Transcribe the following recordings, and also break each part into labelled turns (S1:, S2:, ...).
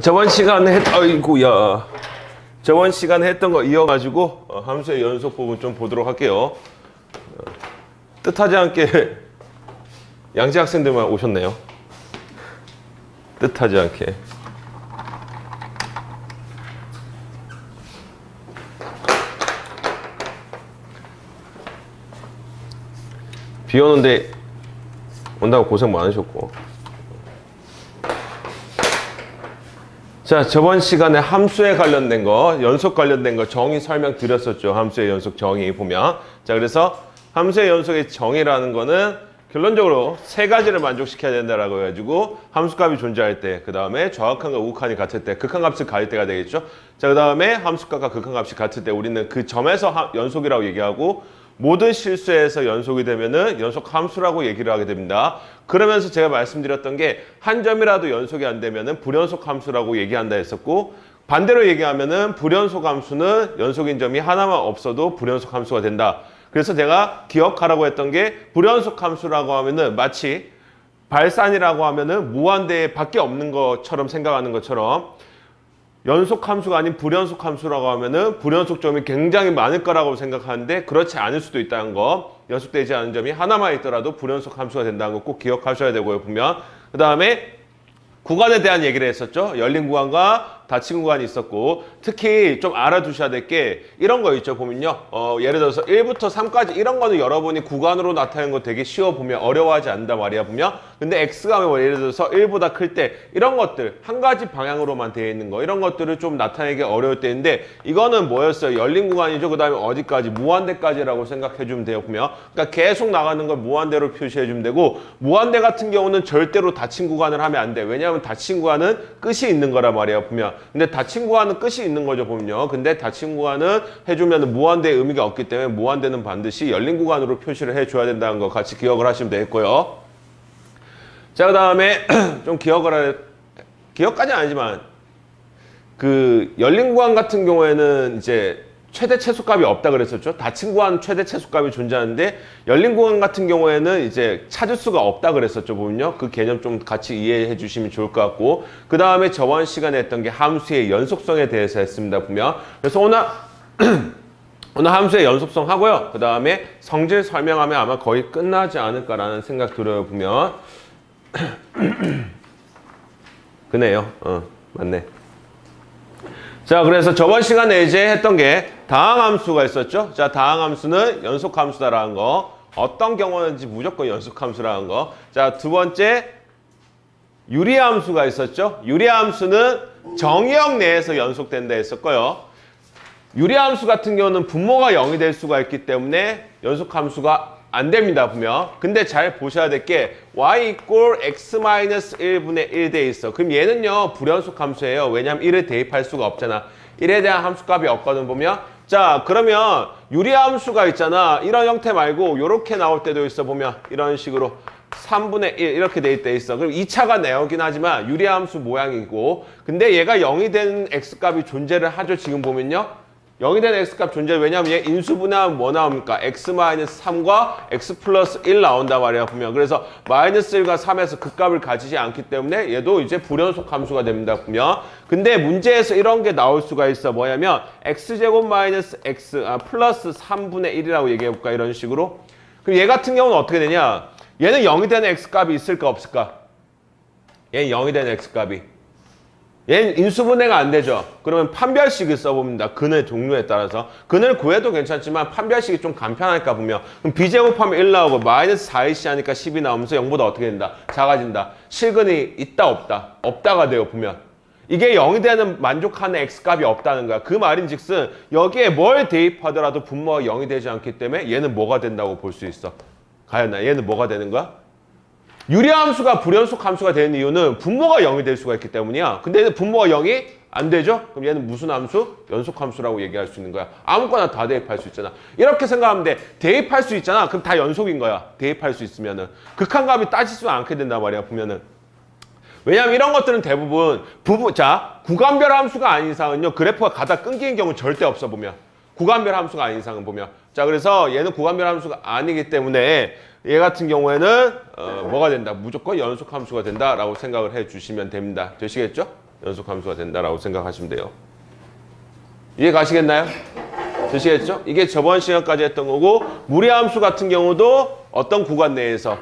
S1: 저번 시간에 저번 시간에 했던 거 이어가지고 함수의 연속 부분 좀 보도록 할게요. 뜻하지 않게 양재 학생들만 오셨네요. 뜻하지 않게. 비 오는데 온다고 고생 많으셨고. 자, 저번 시간에 함수에 관련된 거, 연속 관련된 거 정의 설명드렸었죠. 함수의 연속 정의 보면. 자, 그래서 함수의 연속의 정의라는 거는 결론적으로 세 가지를 만족시켜야 된다라고 해가지고 함수값이 존재할 때, 그 다음에 정확한과 우극한이 같을 때, 극한값을 가질 때가 되겠죠. 자, 그 다음에 함수값과 극한값이 같을 때 우리는 그 점에서 연속이라고 얘기하고, 모든 실수에서 연속이 되면은 연속 함수라고 얘기를 하게 됩니다. 그러면서 제가 말씀드렸던 게 한 점이라도 연속이 안 되면은 불연속 함수라고 얘기한다 했었고, 반대로 얘기하면은 불연속 함수는 연속인 점이 하나만 없어도 불연속 함수가 된다. 그래서 제가 기억하라고 했던 게 불연속 함수라고 하면은 마치 발산이라고 하면은 무한대 밖에 없는 것처럼 생각하는 것처럼, 연속 함수가 아닌 불연속 함수라고 하면은 불연속 점이 굉장히 많을 거라고 생각하는데 그렇지 않을 수도 있다는 거, 연속되지 않은 점이 하나만 있더라도 불연속 함수가 된다는 거 꼭 기억하셔야 되고요. 보면 그 다음에 구간에 대한 얘기를 했었죠. 열린 구간과 닫힌 구간이 있었고, 특히 좀 알아두셔야 될 게 이런 거 있죠. 보면요, 예를 들어서 1부터 3까지 이런 거는 여러분이 구간으로 나타내는 거 되게 쉬워 보면 어려워하지 않는다 말이야 보면. 근데 x가 뭐 예를 들어서 1보다 클 때 이런 것들 한 가지 방향으로만 되어 있는 거, 이런 것들을 좀 나타내기 어려울 때인데, 이거는 뭐였어요? 열린 구간이죠. 그 다음에 어디까지? 무한대까지라고 생각해 주면 돼요. 보면 그러니까 계속 나가는 걸 무한대로 표시해 주면 되고, 무한대 같은 경우는 절대로 닫힌 구간을 하면 안 돼. 왜냐하면 닫힌 구간은 끝이 있는 거란 말이야 보면. 근데 닫힌 구간은 끝이 있는 거죠 보면요. 근데 닫힌 구간은 해주면 무한대의 의미가 없기 때문에 무한대는 반드시 열린 구간으로 표시를 해줘야 된다는 거 같이 기억을 하시면 되겠고요. 자, 그 다음에 좀 기억까지는 아니지만 그 열린 구간 같은 경우에는 이제 최대 최소값이 없다 그랬었죠. 닫힌 구간 최대 최소값이 존재하는데 열린 구간 같은 경우에는 이제 찾을 수가 없다 그랬었죠. 보면요. 그 개념 좀 같이 이해해 주시면 좋을 것 같고, 그 다음에 저번 시간에 했던 게 함수의 연속성에 대해서 했습니다. 보면 그래서 오늘 함수의 연속성 하고요. 그 다음에 성질 설명하면 아마 거의 끝나지 않을까라는 생각 들어요. 보면 그네요. 맞네. 자, 그래서 저번 시간에 이제 했던 게 다항함수가 있었죠. 자, 다항함수는 연속함수다라는 거. 어떤 경우는지 무조건 연속함수라는 거. 자, 두 번째 유리함수가 있었죠. 유리함수는 정의역 내에서 연속된다 했었고요. 유리함수 같은 경우는 분모가 0이 될 수가 있기 때문에 연속함수가 안 됩니다. 보면. 근데 잘 보셔야 될 게 y equal x-1분의 1 돼 있어. 그럼 얘는요 불연속 함수예요. 왜냐면 1을 대입할 수가 없잖아. 1에 대한 함수값이 없거든. 보면. 자, 그러면 유리함수가 있잖아. 이런 형태 말고 이렇게 나올 때도 있어. 보면 이런 식으로 3분의 1 이렇게 돼 있어. 그럼 2차가 나오긴 하지만 유리함수 모양이고, 근데 얘가 0이 되는 x값이 존재를 하죠. 지금 보면요. 0이 되는 x값 존재. 왜냐면 얘 인수분해하면 뭐 나옵니까? x-3과 x 플러스 1 나온단 말이야 보면. 그래서 -1과 3에서 그 값을 가지지 않기 때문에 얘도 이제 불연속 함수가 됩니다 보면. 근데 문제에서 이런 게 나올 수가 있어. 뭐냐면 x제곱 마이너스 x 플러스 3분의 1이라고 얘기해 볼까? 이런 식으로. 그럼 얘 같은 경우는 어떻게 되냐? 얘는 0이 되는 x값이 있을까 없을까? 얘는 0이 되는 x값이. 얘는 인수분해가 안 되죠. 그러면 판별식을 써봅니다. 근의 종류에 따라서. 근을 구해도 괜찮지만 판별식이 좀 간편할까 보면. 그럼 b제곱하면 1 나오고 마이너스 4ac 하니까 10이 나오면서 0보다 어떻게 된다? 작아진다. 실근이 있다 없다? 없다가 돼요 보면. 이게 0이 되는 만족하는 x값이 없다는 거야. 그 말인즉슨 여기에 뭘 대입하더라도 분모가 0이 되지 않기 때문에 얘는 뭐가 된다고 볼 수 있어? 가연아, 얘는 뭐가 되는 거야? 유리함수가 불연속 함수가 되는 이유는 분모가 0이 될 수가 있기 때문이야. 근데 얘는 분모가 0이 안 되죠? 그럼 얘는 무슨 함수? 연속함수라고 얘기할 수 있는 거야. 아무거나 다 대입할 수 있잖아. 이렇게 생각하면 돼. 대입할 수 있잖아. 그럼 다 연속인 거야. 대입할 수 있으면은. 극한값이 따지지 않게 된단 말이야. 보면은. 왜냐면 이런 것들은 대부분 자, 구간별 함수가 아닌 이상은요. 그래프가 가다 끊기는 경우는 절대 없어 보면. 구간별 함수가 아닌 이상은 보면. 자, 그래서 얘는 구간별 함수가 아니기 때문에 얘 같은 경우에는 뭐가 된다? 무조건 연속 함수가 된다라고 생각을 해 주시면 됩니다. 되시겠죠? 연속 함수가 된다라고 생각하시면 돼요. 이해 가시겠나요? 되시겠죠? 이게 저번 시간까지 했던 거고 무리함수 같은 경우도 어떤 구간 내에서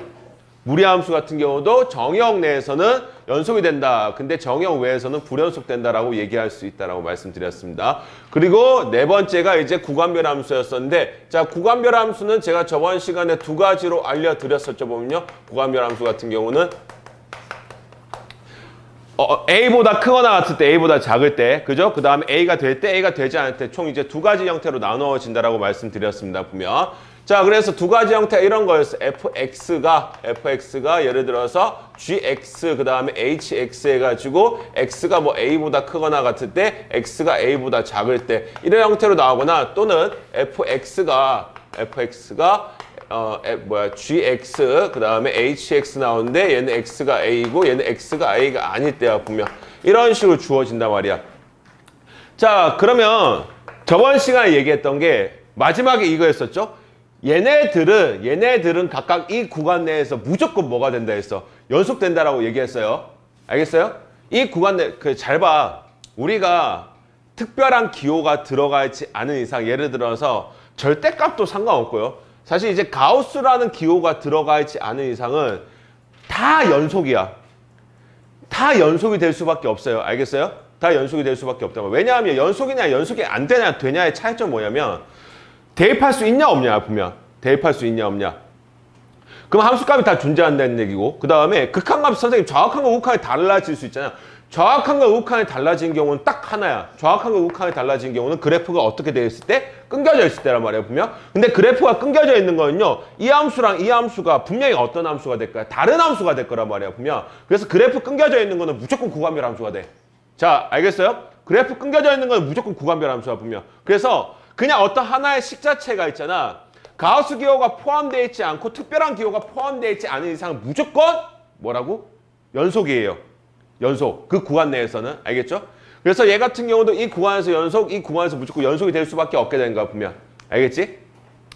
S1: 무리함수 같은 경우도 정의역 내에서는 연속이 된다. 근데 정의역 외에서는 불연속 된다라고 얘기할 수 있다라고 말씀드렸습니다. 그리고 네 번째가 이제 구간별 함수였었는데 자, 구간별 함수는 제가 저번 시간에 두 가지로 알려드렸었죠. 보면요. 구간별 함수 같은 경우는 A보다 크거나 같을 때, A보다 작을 때, 그죠? 그 다음에 A가 될 때, A가 되지 않을 때 총 이제 두 가지 형태로 나누어진다라고 말씀드렸습니다. 보면. 자, 그래서 두 가지 형태 이런 거였어요. fx가 예를 들어서 gx, 그 다음에 hx 해가지고 x가 뭐 A보다 크거나 같을 때, x가 A보다 작을 때, 이런 형태로 나오거나 또는 fx가 gx 그 다음에 hx 나오는데 얘는 x가 a고 얘는 x가 a가 아닐 때야 보면 이런 식으로 주어진단 말이야. 자, 그러면 저번 시간에 얘기했던 게 마지막에 이거였었죠. 얘네들은 각각 이 구간 내에서 무조건 뭐가 된다 했어? 연속된다라고 얘기했어요. 알겠어요? 이 구간 내 잘 봐. 우리가 특별한 기호가 들어가 있지 않은 이상 예를 들어서 절대값도 상관없고요. 사실 이제 가우스라는 기호가 들어가 있지 않은 이상은 다 연속이야. 다 연속이 될 수밖에 없어요. 알겠어요? 다 연속이 될 수밖에 없다고. 왜냐하면 연속이냐 연속이 안 되냐 되냐의 차이점 뭐냐면 대입할 수 있냐 없냐 보면 대입할 수 있냐 없냐. 그럼 함수값이 다 존재한다는 얘기고 그 다음에 극한값 선생님 정확한과 우극한이 달라질 수 있잖아. 정확한과 우극한이 달라진 경우는 딱 하나야. 정확한과 우극한이 달라진 경우는 그래프가 어떻게 되어 있을 때? 끊겨져 있을 때란 말이에요, 보면. 근데 그래프가 끊겨져 있는 거는요, 이 함수랑 이 함수가 분명히 어떤 함수가 될까요? 다른 함수가 될 거란 말이에요, 보면. 그래서 그래프 끊겨져 있는 거는 무조건 구간별 함수가 돼. 자, 알겠어요? 그래프 끊겨져 있는 거는 무조건 구간별 함수가 보면. 그래서 그냥 어떤 하나의 식 자체가 있잖아. 가우스 기호가 포함되어 있지 않고 특별한 기호가 포함되어 있지 않은 이상은 무조건 뭐라고? 연속이에요. 연속. 그 구간 내에서는. 알겠죠? 그래서 얘 같은 경우도 이 구간에서 연속, 이 구간에서 무조건 연속이 될 수밖에 없게 되는 거야, 보면. 알겠지?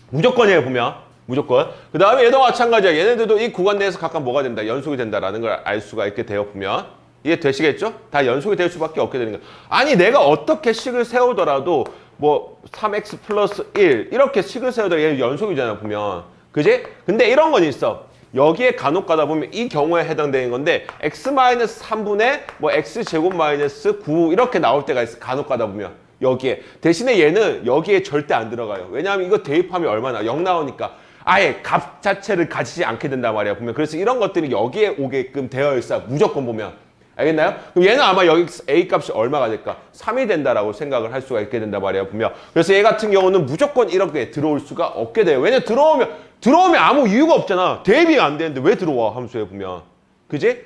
S1: 무조건이에요, 보면. 무조건. 그 다음에 얘도 마찬가지야. 얘네들도 이 구간 내에서 각각 뭐가 된다? 연속이 된다라는 걸 알 수가 있게 되어 보면. 이해 되시겠죠? 다 연속이 될 수밖에 없게 되는 거야. 아니, 내가 어떻게 식을 세우더라도 뭐 3x 플러스 1 이렇게 식을 세우더라도 얘 연속이잖아, 보면. 그지? 근데 이런 건 있어. 여기에 간혹 가다 보면 이 경우에 해당되는 건데 x-3분의 뭐 x제곱 마이너스 9 이렇게 나올 때가 있어. 간혹 가다 보면 여기에. 대신에 얘는 여기에 절대 안 들어가요. 왜냐하면 이거 대입하면 얼마나 0 나오니까 아예 값 자체를 가지지 않게 된단 말이야, 보면. 그래서 이런 것들이 여기에 오게끔 되어 있어. 무조건 보면. 알겠나요? 그럼 얘는 아마 여기 A 값이 얼마가 될까? 3이 된다라고 생각을 할 수가 있게 된단 말이야, 보면. 그래서 얘 같은 경우는 무조건 이렇게 들어올 수가 없게 돼요. 왜냐면 들어오면 아무 이유가 없잖아. 대입이 안 되는데 왜 들어와, 함수에 보면. 그지?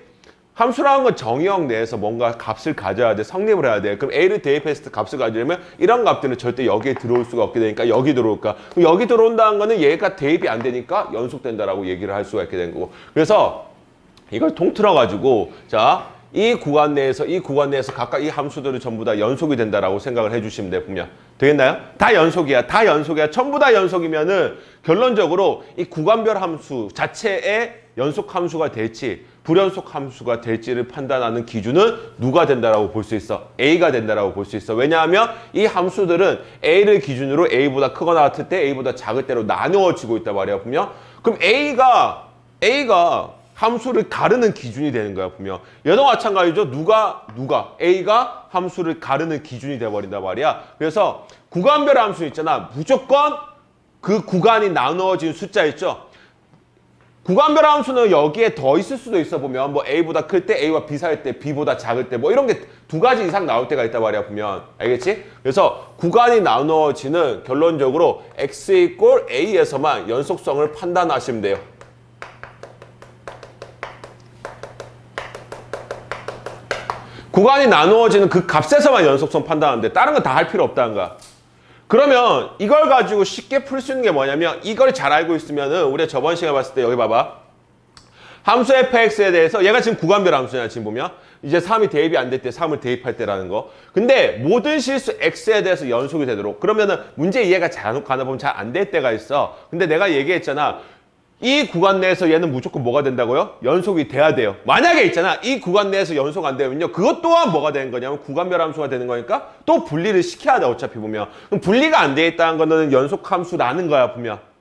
S1: 함수라는 건 정의역 내에서 뭔가 값을 가져야 돼. 성립을 해야 돼. 그럼 A를 대입했을 때 값을 가지려면 이런 값들은 절대 여기에 들어올 수가 없게 되니까 여기 들어올까? 그럼 여기 들어온다는 거는 얘가 대입이 안 되니까 연속된다라고 얘기를 할 수가 있게 된 거고. 그래서 이걸 통틀어가지고 자, 이 구간 내에서 각각 이 함수들이 전부 다 연속이 된다라고 생각을 해주시면 돼요, 보면. 되겠나요? 다 연속이야. 다 연속이야. 전부 다 연속이면은 결론적으로 이 구간별 함수 자체의 연속 함수가 될지 불연속 함수가 될지를 판단하는 기준은 누가 된다라고 볼 수 있어? A가 된다라고 볼 수 있어. 왜냐하면 이 함수들은 A를 기준으로 A보다 크거나 같을 때 A보다 작을 때로 나누어지고 있단 말이야, 보면. 그럼 A가 함수를 가르는 기준이 되는 거야, 보면. 얘도 마찬가지죠. 누가 A가 함수를 가르는 기준이 돼버린단 말이야. 그래서 구간별 함수 있잖아. 무조건 그 구간이 나누어진 숫자 있죠. 구간별 함수는 여기에 더 있을 수도 있어, 보면. 뭐 A보다 클 때, A와 B 사이일 때, B보다 작을 때, 뭐 이런 게 두 가지 이상 나올 때가 있단 말이야, 보면. 알겠지? 그래서 구간이 나누어지는 결론적으로 X 이꼴 A에서만 연속성을 판단하시면 돼요. 구간이 나누어지는 그 값에서만 연속성 판단하는데 다른 건 다 할 필요 없다는 거야. 그러면 이걸 가지고 쉽게 풀 수 있는 게 뭐냐면 이걸 잘 알고 있으면은 우리가 저번 시간에 봤을 때 여기 봐봐. 함수 fx에 대해서 얘가 지금 구간별 함수냐, 지금 보면. 이제 3이 대입이 안 될 때 3을 대입할 때라는 거. 근데 모든 실수 x에 대해서 연속이 되도록. 그러면은 문제 이해가 잘 가다 보면 잘 안 될 때가 있어. 근데 내가 얘기했잖아. 이 구간 내에서 얘는 무조건 뭐가 된다고요? 연속이 돼야 돼요. 만약에 있잖아. 이 구간 내에서 연속 안 되면요. 그것 또한 뭐가 되는 거냐면 구간별 함수가 되는 거니까 또 분리를 시켜야 돼. 어차피 보면. 그럼 분리가 안 돼 있다는 거는 연속 함수라는 거야. 보면.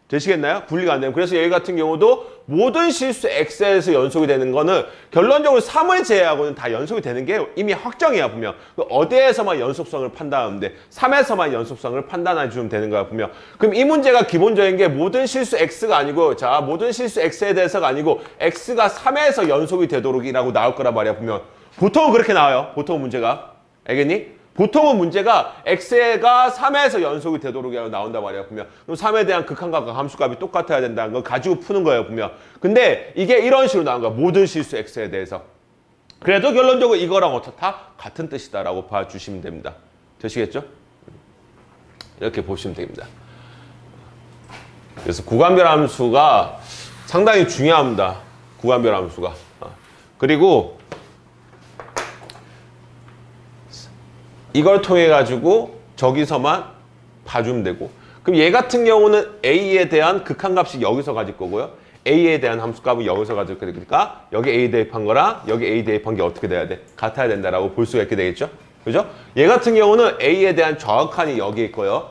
S1: 되시겠나요? 분리가 안 되면. 그래서 여기 같은 경우도 모든 실수 x에서 연속이 되는 거는 결론적으로 3을 제외하고는 다 연속이 되는 게 이미 확정이야. 보면. 어디에서만 연속성을 판단하면 돼. 3에서만 연속성을 판단해 주면 되는 거야. 보면. 그럼 이 문제가 기본적인 게 모든 실수 x가 아니고 자 모든 실수 x에 대해서가 아니고 x가 3에서 연속이 되도록이라고 나올 거란 말이야. 보면. 보통은 그렇게 나와요. 보통 문제가. 알겠니? 보통은 문제가 x가 3에서 연속이 되도록 나온단 말이야. 보면. 그럼 3에 대한 극한값과 함수값이 똑같아야 된다는 거 가지고 푸는 거예요. 보면. 근데 이게 이런 식으로 나온 거야. 모든 실수 x에 대해서. 그래도 결론적으로 이거랑 어떻다? 같은 뜻이다라고 봐주시면 됩니다. 되시겠죠? 이렇게 보시면 됩니다. 그래서 구간별 함수가 상당히 중요합니다. 구간별 함수가. 그리고 이걸 통해 가지고 저기서만 봐주면 되고 그럼 얘 같은 경우는 a에 대한 극한값이 여기서 가질 거고요. a에 대한 함수값은 여기서 가질 거니까 여기 a 대입한 거랑 여기 a 대입한 게 어떻게 돼야 돼? 같아야 된다라고 볼 수가 있게 되겠죠? 그죠? 얘 같은 경우는 a에 대한 정확한이 여기에 있고요.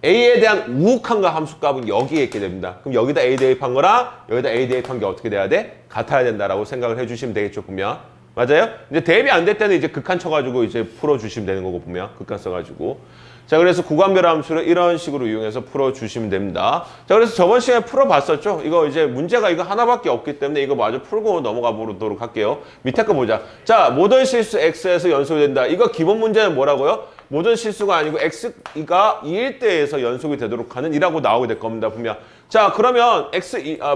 S1: a에 대한 우극한과 함수값은 여기에 있게 됩니다. 그럼 여기다 a 대입한 거랑 여기다 a 대입한 게 어떻게 돼야 돼? 같아야 된다라고 생각을 해주시면 되겠죠, 보면. 맞아요? 이제 대입이 안 될 때는 이제 극한 쳐가지고 이제 풀어주시면 되는 거고, 보면. 극한 써가지고. 자, 그래서 구간별 함수를 이런 식으로 이용해서 풀어주시면 됩니다. 자, 그래서 저번 시간에 풀어봤었죠? 이거 이제 문제가 이거 하나밖에 없기 때문에 이거 마저 풀고 넘어가 보도록 할게요. 밑에 거 보자. 자, 모든 실수 x에서 연속이 된다. 이거 기본 문제는 뭐라고요? 모든 실수가 아니고 x가 2일 때에서 연속이 되도록 하는 이라고 나오게 될 겁니다. 보면. 자, 그러면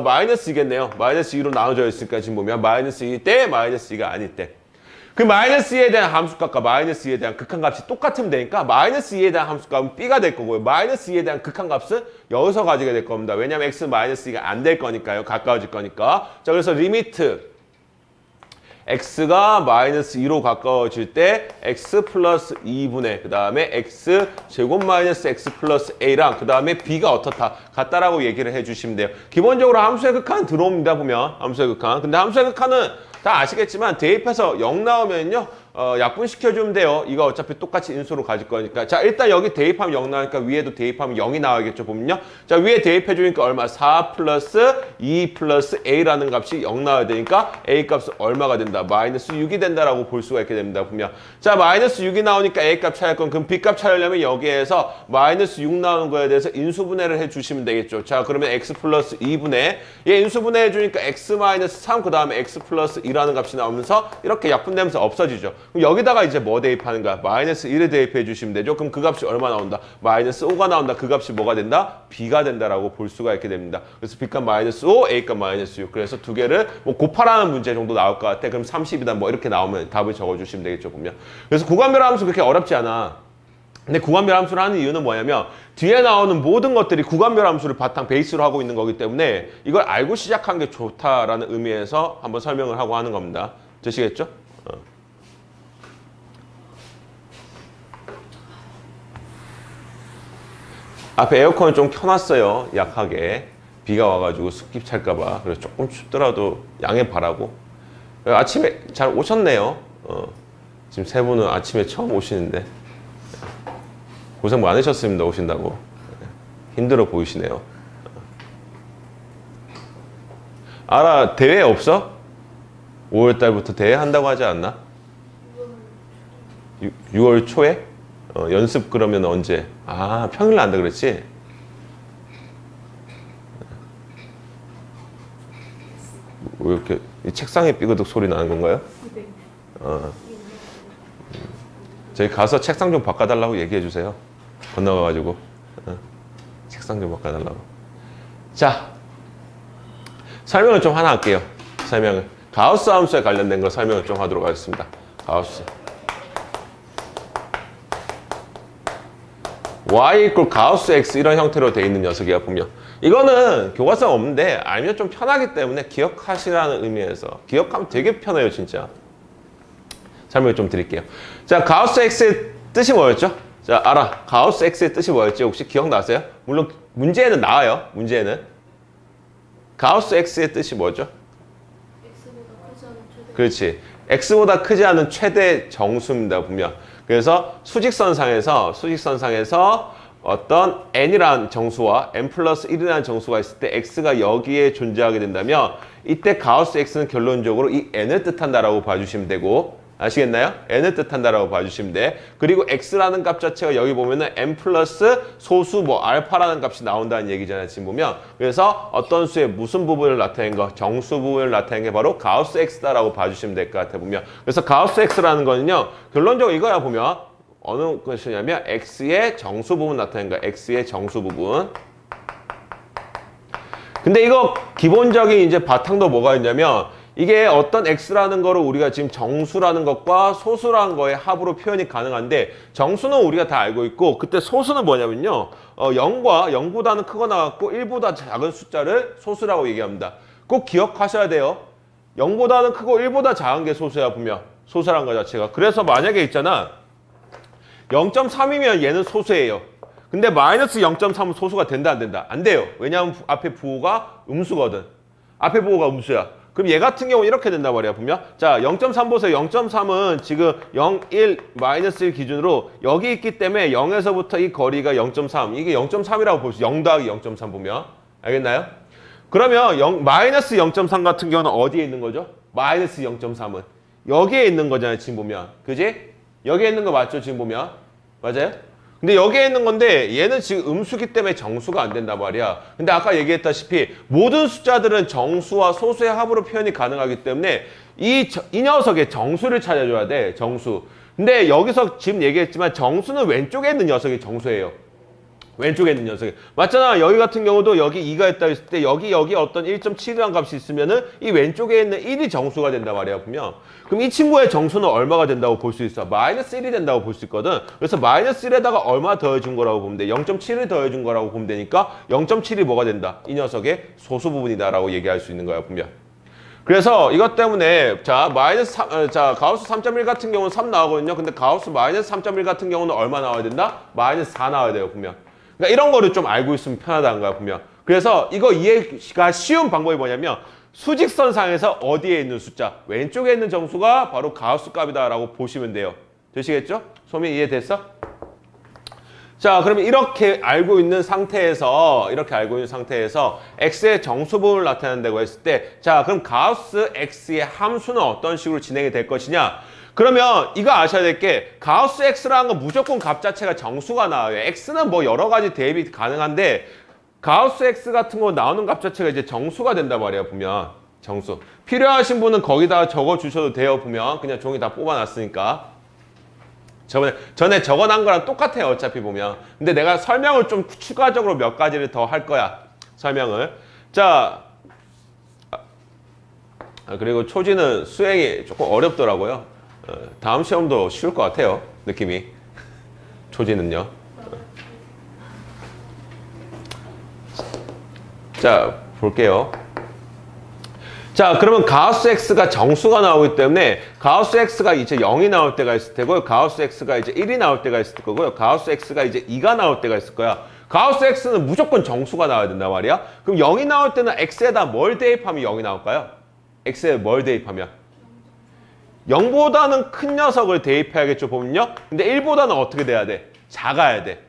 S1: 마이너스 2겠네요. 마이너스 2로 나눠져 있으니까 지금 보면 마이너스 2 때, 마이너스 2가 아닐 때. 그 마이너스 2에 대한 함수값과 마이너스 2에 대한 극한값이 똑같으면 되니까 마이너스 2에 대한 함수값은 b가 될 거고요. 마이너스 2에 대한 극한값은 여기서 가지게 될 겁니다. 왜냐하면 x 마이너스 2가 안 될 거니까요. 가까워질 거니까. 자, 그래서 리미트 x가 마이너스 2로 가까워질 때 x 플러스 2분의 그 다음에 x 제곱 마이너스 x 플러스 a랑 그 다음에 b가 어떻다 같다라고 얘기를 해주시면 돼요. 기본적으로 함수의 극한 들어옵니다. 보면 함수의 극한. 근데 함수의 극한은 다 아시겠지만 대입해서 0 나오면요. 약분시켜주면 돼요. 이거 어차피 똑같이 인수로 가질 거니까. 자, 일단 여기 대입하면 0 나오니까 위에도 대입하면 0이 나와야겠죠, 보면요. 자, 위에 대입해주니까 얼마? 4 플러스 2 플러스 a라는 값이 0 나와야 되니까 a 값은 얼마가 된다? 마이너스 6이 된다라고 볼 수가 있게 됩니다, 보면. 자, 마이너스 6이 나오니까 a 값 찾을 건 그럼 b 값 찾으려면 여기에서 마이너스 6 나오는 거에 대해서 인수분해를 해주시면 되겠죠. 자, 그러면 x 플러스 2분의 얘 인수분해 해주니까 x 마이너스 3 그 다음에 x 플러스 2라는 값이 나오면서 이렇게 약분되면서 없어지죠. 그럼 여기다가 이제 뭐 대입하는 거야? 마이너스 1을 대입해 주시면 되죠. 그럼 그 값이 얼마 나온다? 마이너스 5가 나온다. 그 값이 뭐가 된다? b가 된다라고 볼 수가 있게 됩니다. 그래서 b값 마이너스 5, a값 마이너스 6. 그래서 두 개를 뭐 곱하라는 문제 정도 나올 것 같아. 그럼 30이다 뭐 이렇게 나오면 답을 적어주시면 되겠죠, 보면. 그래서 구간별 함수 그렇게 어렵지 않아. 근데 구간별 함수를 하는 이유는 뭐냐면 뒤에 나오는 모든 것들이 구간별 함수를 바탕 베이스로 하고 있는 거기 때문에 이걸 알고 시작한 게 좋다라는 의미에서 한번 설명을 하고 하는 겁니다. 되시겠죠? 앞에 에어컨을 좀 켜놨어요. 약하게. 비가 와가지고 습기 찰까봐. 그래서 조금 춥더라도 양해 바라고. 아침에 잘 오셨네요. 지금 세 분은 아침에 처음 오시는데. 고생 많으셨습니다. 오신다고. 힘들어 보이시네요. 알아, 대회 없어? 5월달부터 대회 한다고 하지 않나? 6월 초에? 연습 그러면 언제? 아, 평일날 한다 그랬지? 왜 이렇게 책상에 삐그덕 소리 나는 건가요? 네. 저희 가서 책상 좀 바꿔달라고 얘기해 주세요. 건너가가지고 책상 좀 바꿔달라고. 자, 설명을 좀 하나 할게요. 설명을. 가우스 함수에 관련된 걸 설명을 좀 하도록 하겠습니다. 가우스. y 이퀄 가우스 x 이런 형태로 되어 있는 녀석이야, 보면. 이거는 교과서가 없는데 알면 좀 편하기 때문에 기억하시라는 의미에서. 기억하면 되게 편해요, 진짜. 설명을 좀 드릴게요. 자, 가우스 x의 뜻이 뭐였죠? 자, 알아. 가우스 x의 뜻이 뭐였지? 혹시 기억나세요? 물론 문제에는 나와요. 문제에는. 가우스 x의 뜻이 뭐죠?
S2: x보다 크지 않은 최대.
S1: 그렇지. x보다 크지 않은 최대 정수입니다, 분명. 그래서 수직선상에서 어떤 n이라는 정수와 n 플러스 1이라는 정수가 있을 때 x가 여기에 존재하게 된다면 이때 가우스 x는 결론적으로 이 n을 뜻한다라고 봐주시면 되고, 아시겠나요? n을 뜻한다라고 봐주시면 돼. 그리고 x라는 값 자체가 여기 보면은 n 플러스 소수 뭐 알파라는 값이 나온다는 얘기잖아요, 지금 보면. 그래서 어떤 수의 무슨 부분을 나타낸 거, 정수 부분을 나타낸 게 바로 가우스 x다라고 봐주시면 될 것 같아 보면. 그래서 가우스 x라는 거는요, 결론적으로 이거야 보면 어느 것이냐면 x의 정수 부분 나타낸 거야. x의 정수 부분. 근데 이거 기본적인 이제 바탕도 뭐가 있냐면 이게 어떤 x라는 거를 우리가 지금 정수라는 것과 소수라는 거의 합으로 표현이 가능한데 정수는 우리가 다 알고 있고 그때 소수는 뭐냐면요. 0보다는 크거나 같고 1보다 작은 숫자를 소수라고 얘기합니다. 꼭 기억하셔야 돼요. 0보다는 크고 1보다 작은 게 소수야 보면. 소수라는 거 자체가. 그래서 만약에 있잖아. 0.3이면 얘는 소수예요. 근데 마이너스 0.3은 소수가 된다 안 된다? 안 돼요. 왜냐하면 앞에 부호가 음수거든. 앞에 부호가 음수야. 그럼 얘 같은 경우는 이렇게 된단 말이야, 보면. 자, 0.3 보세요. 0.3은 지금 0, 1, 마이너스 1 기준으로 여기 있기 때문에 0에서부터 이 거리가 0.3. 이게 0.3이라고 볼 수 있어요. 0 더하기 0.3 보면. 알겠나요? 그러면 마이너스 0.3 같은 경우는 어디에 있는 거죠? 마이너스 0.3은. 여기에 있는 거잖아요, 지금 보면. 그지? 여기에 있는 거 맞죠, 지금 보면? 맞아요? 근데 여기에 있는 건데 얘는 지금 음수기 때문에 정수가 안 된단 말이야. 근데 아까 얘기했다시피 모든 숫자들은 정수와 소수의 합으로 표현이 가능하기 때문에 이 녀석의 정수를 찾아줘야 돼. 정수. 근데 여기서 지금 얘기했지만 정수는 왼쪽에 있는 녀석이 정수예요. 왼쪽에 있는 녀석이. 맞잖아. 여기 같은 경우도 여기 2가 있다 했을 때 여기 어떤 1.7이라는 값이 있으면은 이 왼쪽에 있는 1이 정수가 된단 말이야, 보면. 그럼 이 친구의 정수는 얼마가 된다고 볼 수 있어? 마이너스 1이 된다고 볼 수 있거든. 그래서 마이너스 1에다가 얼마 더해준 거라고 보면 돼? 0.7을 더해준 거라고 보면 되니까 0.7이 뭐가 된다? 이 녀석의 소수 부분이다라고 얘기할 수 있는 거야, 보면. 그래서 이것 때문에 자 가우스 3.1 같은 경우는 3 나오거든요. 근데 가우스 마이너스 3.1 같은 경우는 얼마 나와야 된다? 마이너스 4 나와야 돼요, 보면. 그러니까 이런 거를 좀 알고 있으면 편하다는 거야, 보면. 그래서 이거 이해가 쉬운 방법이 뭐냐면 수직선상에서 어디에 있는 숫자, 왼쪽에 있는 정수가 바로 가우스 값이다라고 보시면 돼요. 되시겠죠? 소민 이해됐어? 자, 그러면 이렇게 알고 있는 상태에서 x의 정수 부분을 나타낸다고 했을 때 자, 그럼 가우스 x의 함수는 어떤 식으로 진행이 될 것이냐? 그러면 이거 아셔야 될 게 가우스 x라는 건 무조건 값 자체가 정수가 나와요. x는 뭐 여러 가지 대입이 가능한데 가우스 x 같은 거 나오는 값 자체가 이제 정수가 된단 말이야, 보면. 정수. 필요하신 분은 거기다 적어 주셔도 돼요, 보면. 그냥 종이 다 뽑아놨으니까. 전에 적어놓은 거랑 똑같아요, 어차피 보면. 근데 내가 설명을 좀 추가적으로 몇 가지를 더 할 거야. 설명을. 자, 그리고 초지는 수행이 조금 어렵더라고요. 다음 시험도 쉬울 것 같아요, 느낌이. 초지는요. 자, 볼게요. 자, 그러면 가우스 x가 정수가 나오기 때문에 가우스 x가 이제 0이 나올 때가 있을 테고요. 가우스 x가 이제 1이 나올 때가 있을 거고요. 가우스 x가 이제 2가 나올 때가 있을 거야. 가우스 x는 무조건 정수가 나와야 된단 말이야. 그럼 0이 나올 때는 x에다 뭘 대입하면 0이 나올까요? x에 뭘 대입하면? 0보다는 큰 녀석을 대입해야겠죠, 보면요. 근데 1보다는 어떻게 돼야 돼? 작아야 돼.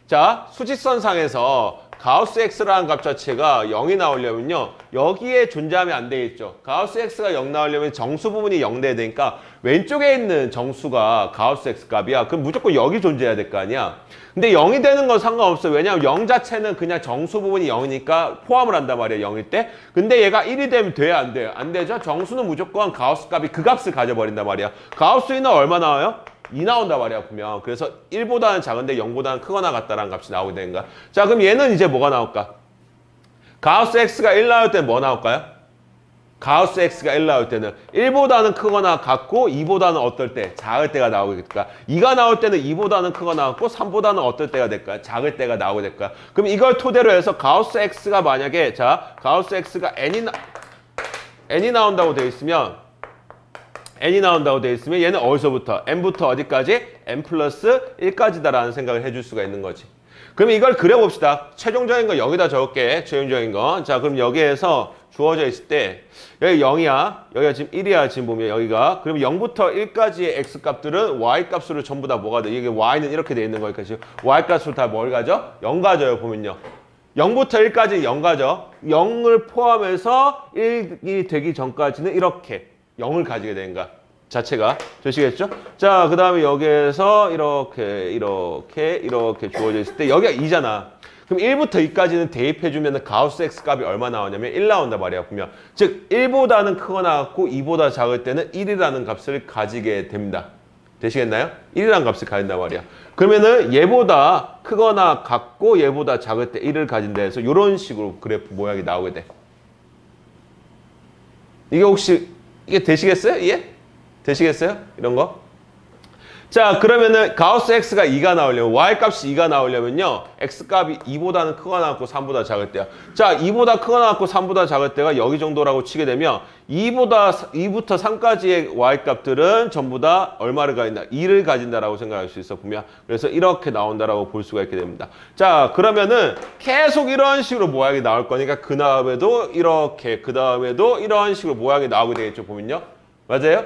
S1: 자, 수직선상에서 가우스 x라는 값 자체가 0이 나오려면요. 여기에 존재하면 안 되겠죠. 가우스 x가 0 나오려면 정수 부분이 0 돼야 되니까 왼쪽에 있는 정수가 가우스 x 값이야. 그럼 무조건 여기 존재해야 될 거 아니야. 근데 0이 되는 건 상관없어. 왜냐하면 0 자체는 그냥 정수 부분이 0이니까 포함을 한단 말이야, 0일 때. 근데 얘가 1이 되면 돼요, 안 돼요? 안 되죠? 정수는 무조건 가우스 값이 그 값을 가져버린단 말이야. 가우스 2는 얼마 나와요? 2 나온단 말이야, 보면. 그래서 1보다는 작은데 0보다는 크거나 같다라는 값이 나오게 되는 거야. 자, 그럼 얘는 이제 뭐가 나올까? 가우스 x가 1 나올 때는 뭐 나올까요? 가우스 x가 1 나올 때는 1보다는 크거나 같고 2보다는 어떨 때? 작을 때가 나오게 될까? 2가 나올 때는 2보다는 크거나 같고 3보다는 어떨 때가 될까요? 작을 때가 나오게 될까요? 그럼 이걸 토대로 해서 가우스 x가 만약에 자, 가우스 x가 n이 나온다고 되어 있으면 n이 나온다고 되어 있으면 얘는 어디서부터? n부터 어디까지? n 플러스 1까지다라는 생각을 해줄 수가 있는 거지. 그럼 이걸 그려봅시다. 최종적인 거 여기다 적을게. 최종적인 거. 자, 그럼 여기에서 주어져 있을 때 여기 0이야. 여기가 지금 1이야. 지금 보면 여기가. 그럼 0부터 1까지의 x 값들은 y 값으로 전부 다 뭐가 돼? 이게 y는 이렇게 돼 있는 거니까 지금 y 값으로 다 뭘 가져? 0 가져요. 보면요. 0부터 1까지 0 가져. 0을 포함해서 1이 되기 전까지는 이렇게 0을 가지게 되는 거야. 자체가. 되시겠죠? 자, 그 다음에 여기에서 이렇게 주어져 있을 때 여기가 2잖아. 그럼 1부터 2까지는 대입해주면 가우스 x 값이 얼마 나오냐면 1 나온단 말이야. 보면. 즉 1보다는 크거나 같고 2보다 작을 때는 1이라는 값을 가지게 됩니다. 되시겠나요? 1이라는 값을 가진단 말이야. 그러면은 얘보다 크거나 같고 얘보다 작을 때 1을 가진다 해서 이런 식으로 그래프 모양이 나오게 돼. 이게 혹시 이게 되시겠어요? 예? 되시겠어요? 이런 거? 자, 그러면은 가우스 x가 2가 나오려면 y 값이 2가 나오려면요. x 값이 2보다는 크거나 같고 3보다 작을 때야. 자, 2보다 크거나 같고 3보다 작을 때가 여기 정도라고 치게 되면 2부터 3까지의 y 값들은 전부 다 얼마를 가진다? 2를 가진다라고 생각할 수 있어 보면. 그래서 이렇게 나온다라고 볼 수가 있게 됩니다. 자, 그러면은 계속 이런 식으로 모양이 나올 거니까 그 다음에도 이렇게, 그 다음에도 이런 식으로 모양이 나오게 되겠죠, 보면요. 맞아요?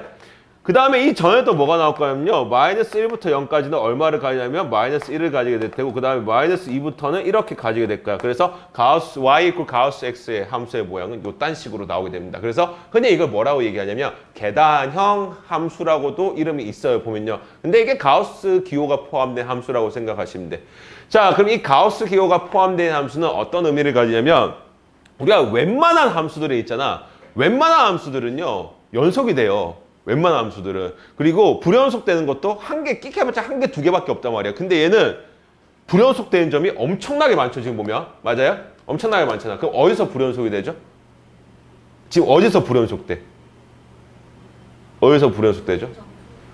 S1: 그 다음에 이 전에도 뭐가 나올 거냐면요. 마이너스 1부터 0까지는 얼마를 가지냐면 마이너스 1을 가지게 될 테고 그 다음에 마이너스 2부터는 이렇게 가지게 될 거야. 그래서 가우스 y 이퀄 가우스 x의 함수의 모양은 요딴 식으로 나오게 됩니다. 그래서 흔히 이걸 뭐라고 얘기하냐면 계단형 함수라고도 이름이 있어요. 보면요. 근데 이게 가우스 기호가 포함된 함수라고 생각하시면 돼. 자, 그럼 이 가우스 기호가 포함된 함수는 어떤 의미를 가지냐면 우리가 웬만한 함수들이 있잖아. 웬만한 함수들은요. 연속이 돼요. 웬만한 함수들은. 그리고 불연속되는 것도 한 개, 끽해봤자 한 개, 두 개밖에 없단 말이야. 근데 얘는 불연속되는 점이 엄청나게 많죠. 지금 보면. 맞아요? 엄청나게 많잖아. 그럼 어디서 불연속이 되죠? 지금 어디서 불연속돼? 어디서 불연속되죠?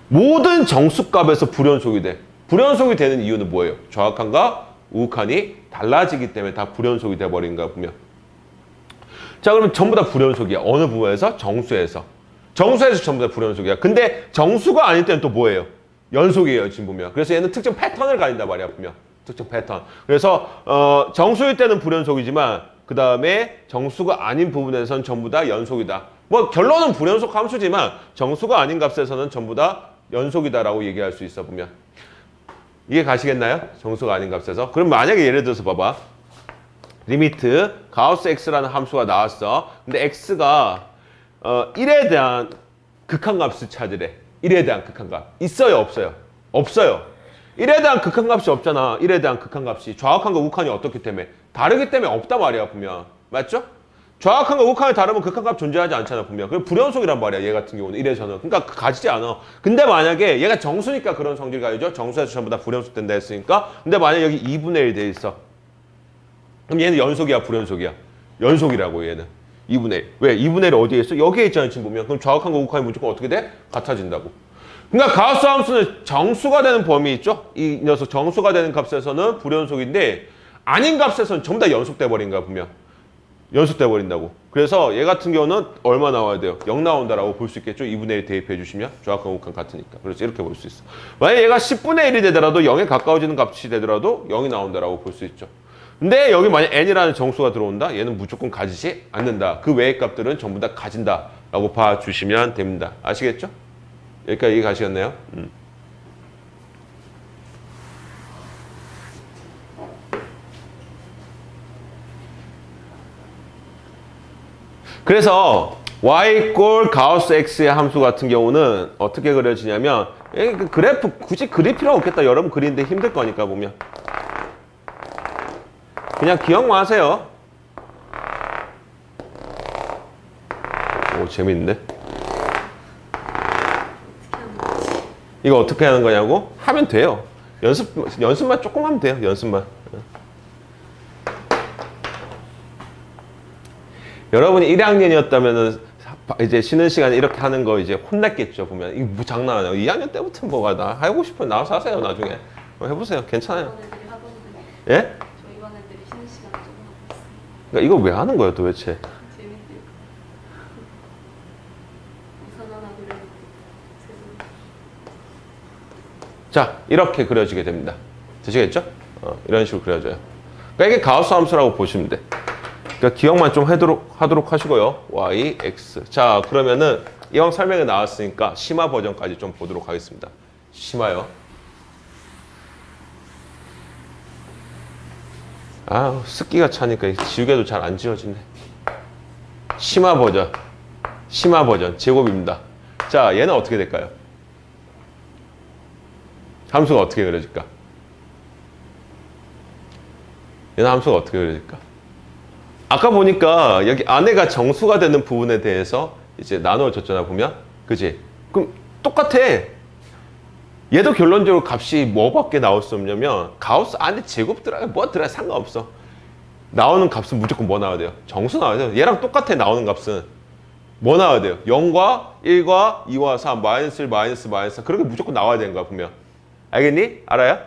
S1: 모든 정수값에서 불연속이 돼. 불연속이 되는 이유는 뭐예요? 정확한과 우극한이 달라지기 때문에 다 불연속이 돼버린 거야, 보면. 자, 그러면 전부 다 불연속이야. 어느 부분에서? 정수에서. 정수에서 전부 다 불연속이야. 근데 정수가 아닐 때는 또 뭐예요? 연속이에요, 지금 보면. 그래서 얘는 특정 패턴을 가진단 말이야, 보면. 특정 패턴. 그래서 정수일 때는 불연속이지만 그 다음에 정수가 아닌 부분에서는 전부 다 연속이다. 뭐 결론은 불연속 함수지만 정수가 아닌 값에서는 전부 다 연속이다라고 얘기할 수 있어, 보면. 이해 가시겠나요? 정수가 아닌 값에서. 그럼 만약에 예를 들어서 봐봐. 리미트 가우스 x라는 함수가 나왔어. 근데 x가 1에 대한 극한값을 찾으래. 1에 대한 극한값. 있어요? 없어요? 없어요. 1에 대한 극한값이 없잖아. 1에 대한 극한값이. 좌악한과 우극한이 어떻기 때문에? 다르기 때문에 없단 말이야, 보면. 맞죠? 좌악한과 우극한이 다르면 극한값 존재하지 않잖아, 보면. 그럼 불연속이란 말이야, 얘 같은 경우는. 1에서는. 그러니까 가지지 않아. 근데 만약에 얘가 정수니까 그런 성질을 가지죠. 정수에서 전부 다 불연속된다 했으니까. 근데 만약에 여기 2분의 1 돼 있어. 그럼 얘는 연속이야, 불연속이야? 연속이라고, 얘는. 2분의 1. 왜? 2분의 1이 어디에 있어? 여기에 있잖아, 지금 보면. 그럼 좌악한과 우극한이 무조건 어떻게 돼? 같아진다고. 그러니까 가우스 함수는 정수가 되는 범위 있죠? 이 녀석 정수가 되는 값에서는 불연속인데 아닌 값에서는 전부 다 연속돼 버린 거야, 보면. 연속돼 버린다고. 그래서 얘 같은 경우는 얼마 나와야 돼요? 0 나온다라고 볼 수 있겠죠? 2분의 1 대입해 주시면 좌악한 우극한 같으니까. 그래서 이렇게 볼 수 있어. 만약에 얘가 10분의 1이 되더라도 0에 가까워지는 값이 되더라도 0이 나온다라고 볼 수 있죠. 근데 여기 만약 n이라는 정수가 들어온다? 얘는 무조건 가지지 않는다. 그 외의 값들은 전부 다 가진다라고 봐주시면 됩니다. 아시겠죠? 여기까지 이해 가시겠나요? 그래서 y 꼴 가우스 x의 함수 같은 경우는 어떻게 그려지냐면 그 그래프 굳이 그릴 필요 없겠다. 여러분 그리는데 힘들 거니까 보면. 그냥 기억만 하세요. 오, 재밌는데? 이거 어떻게 하는 거냐고? 하면 돼요. 연습만 조금 하면 돼요. 연습만. 여러분이 1학년이었다면은 이제 쉬는 시간에 이렇게 하는 거 이제 혼났겠죠. 보면 이거 뭐 장난 아니야. 2학년 때부터 뭐가 나 하고 싶으면 나와서 하세요. 나중에 해보세요. 괜찮아요. 예? 그러니까 이거 왜 하는 거예요, 도대체?
S2: 재밌대요. 우선 하나 그려볼게요.
S1: 자, 이렇게 그려지게 됩니다. 되시겠죠? 이런 식으로 그려져요. 그러니까 이게 가우스 함수라고 보시면 돼. 그러니까 기억만 좀 하도록 하시고요. y, x. 자, 그러면은 이왕 설명이 나왔으니까 심화 버전까지 좀 보도록 하겠습니다. 심화요. 아, 습기가 차니까 지우개도 잘 안 지워지네. 심화 버전. 심화 버전. 제곱입니다. 자, 얘는 어떻게 될까요? 함수가 어떻게 그려질까? 얘는 함수가 어떻게 그려질까? 아까 보니까 여기 안에가 정수가 되는 부분에 대해서 이제 나누어졌잖아, 보면. 그지? 그럼 똑같아. 얘도 결론적으로 값이 뭐밖에 나올 수 없냐면 가우스 안에 제곱 들어가 뭐 들어가 상관없어. 나오는 값은 무조건 뭐 나와야 돼요? 정수 나와야 돼요. 얘랑 똑같아. 나오는 값은 뭐 나와야 돼요? 0과 1과 2와 3 마이너스 1 마이너스 3 그렇게 무조건 나와야 되는 거야, 보면. 알겠니? 알아요?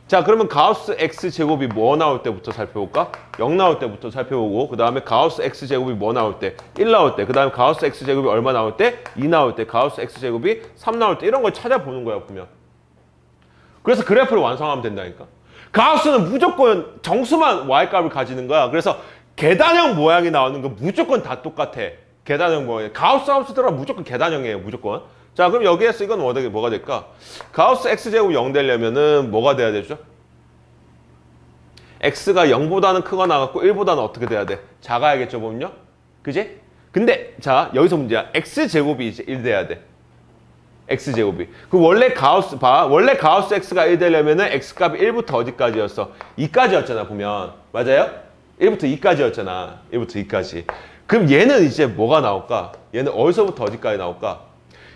S1: 자, 그러면 가우스 x제곱이 뭐 나올 때부터 살펴볼까? 0 나올 때부터 살펴보고, 그 다음에 가우스 x제곱이 뭐 나올 때? 1 나올 때, 그 다음에 가우스 x제곱이 얼마 나올 때? 2 나올 때, 가우스 x제곱이 3 나올 때, 이런 걸 찾아보는 거야, 보면. 그래서 그래프를 완성하면 된다니까. 가우스는 무조건 정수만 y값을 가지는 거야. 그래서 계단형 모양이 나오는 건 무조건 다 똑같아. 계단형 모양. 가우스 함수 들어가 무조건 계단형이에요, 무조건. 자, 그럼 여기에서 이건 뭐가 될까? 가우스 x제곱 0 되려면은 뭐가 돼야 되죠? x가 0보다는 크거나 같고 1보다는 어떻게 돼야 돼? 작아야겠죠, 보면요? 그지? 근데 자, 여기서 문제야. x제곱이 이제 1 돼야 돼. x제곱이. 그 원래 가우스 x가 1 되려면은 x값이 1부터 어디까지였어? 2까지였잖아, 보면. 맞아요? 1부터 2까지였잖아. 1부터 2까지. 그럼 얘는 이제 뭐가 나올까? 얘는 어디서부터 어디까지 나올까?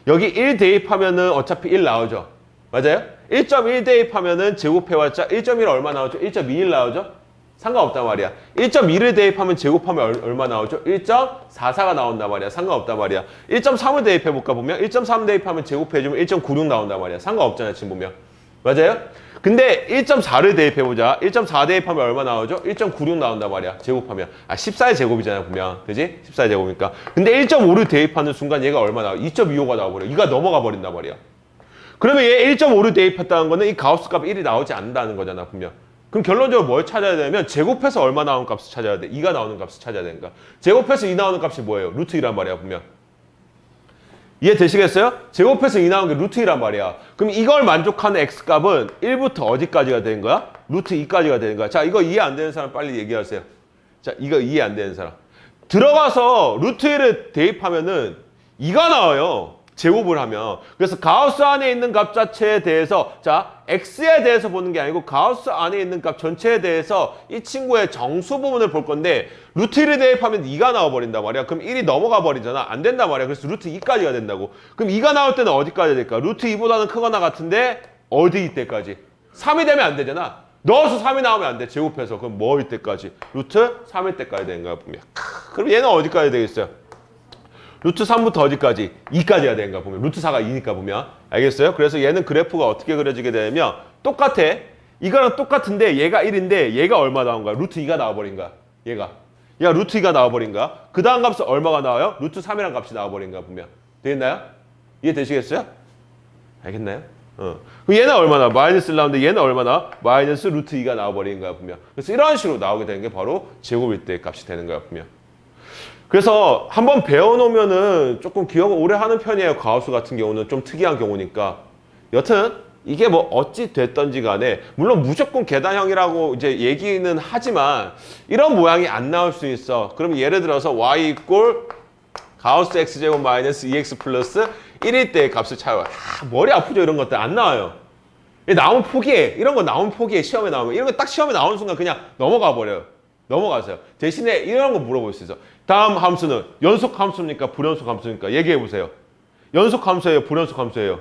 S1: 여기 1 대입하면은 어차피 1 나오죠. 맞아요? 1.1 대입하면은 제곱해봤자 1.1 얼마 나오죠? 1.21 나오죠? 상관없단 말이야. 1.1을 대입하면 제곱하면 얼마 나오죠? 1.44가 나온단 말이야. 상관없단 말이야. 1.3을 대입해볼까 보면 1.3 대입하면 제곱해주면 1.96 나온단 말이야. 상관없잖아, 지금 보면. 맞아요? 근데 1.4를 대입해보자. 1.4 대입하면 얼마 나오죠? 1.96 나온단 말이야. 제곱하면. 14의 제곱이잖아, 보면. 그지? 14의 제곱이니까. 근데 1.5를 대입하는 순간 얘가 얼마 나와? 2.25가 나와버려. 2가 넘어가 버린단 말이야. 그러면 얘 1.5를 대입했다는 거는 이 가우스 값 1이 나오지 않는다는 거잖아, 보면. 그럼 결론적으로 뭘 찾아야 되냐면 제곱해서 얼마 나오는 값을 찾아야 돼. 2가 나오는 값을 찾아야 되니까. 제곱해서 2 나오는 값이 뭐예요? 루트 2란 말이야, 보면. 이해되시겠어요? 제곱해서 2 나온 게 루트 2란 말이야. 그럼 이걸 만족하는 x값은 1부터 어디까지가 되는 거야? 루트 2까지가 되는 거야. 자, 이거 이해 안 되는 사람 빨리 얘기하세요. 자, 이거 이해 안 되는 사람. 들어가서 루트 1을 대입하면은 2가 나와요. 제곱을 하면. 그래서 가우스 안에 있는 값 자체에 대해서, 자, x에 대해서 보는 게 아니고 가우스 안에 있는 값 전체에 대해서 이 친구의 정수 부분을 볼 건데 루트 1을 대입하면 2가 나와버린단 말이야. 그럼 1이 넘어가 버리잖아. 안 된단 말이야. 그래서 루트 2까지가 된다고. 그럼 2가 나올 때는 어디까지 될까? 루트 2보다는 크거나 같은데 어디 이때까지? 3이 되면 안 되잖아. 넣어서 3이 나오면 안 돼. 제곱해서. 그럼 뭐일 때까지? 루트 3일 때까지 되는 거야, 보면. 그럼 얘는 어디까지 되겠어요? 루트 3부터 어디까지? 2까지가 되는가 보면. 루트 4가 2니까 보면. 알겠어요? 그래서 얘는 그래프가 어떻게 그려지게 되냐면 똑같아. 이거랑 똑같은데 얘가 1인데 얘가 얼마 나온 거야? 루트 2가 나와버린 거야. 얘가 루트 2가 나와버린 거야. 그 다음 값은 얼마가 나와요? 루트 3이란 값이 나와버린 거야, 보면. 되겠나요? 이해되시겠어요? 알겠나요? 그럼 얘는 얼마나? 마이너스 나오는데 얘는 얼마나? 마이너스 루트 2가 나와버린 거야, 보면. 그래서 이런 식으로 나오게 되는 게 바로 제곱일 때 값이 되는 거야, 보면. 그래서 한번 배워놓으면은 조금 기억을 오래 하는 편이에요. 가우스 같은 경우는 좀 특이한 경우니까. 여튼 이게 뭐 어찌 됐던지 간에 물론 무조건 계단형이라고 이제 얘기는 하지만 이런 모양이 안 나올 수 있어. 그럼 예를 들어서 y 이꼴 가우스 x제곱 마이너스 2x 플러스 1일 때의 값을 찾아요. 머리 아프죠? 이런 것들 안 나와요. 나오면 포기해. 이런 거 나오면 포기해. 시험에 나오면. 이런 거 딱 시험에 나오는 순간 그냥 넘어가 버려요. 넘어가세요. 대신에 이런 거 물어볼 수 있어. 다음 함수는 연속 함수입니까? 불연속 함수입니까? 얘기해 보세요. 연속 함수예요? 불연속 함수예요?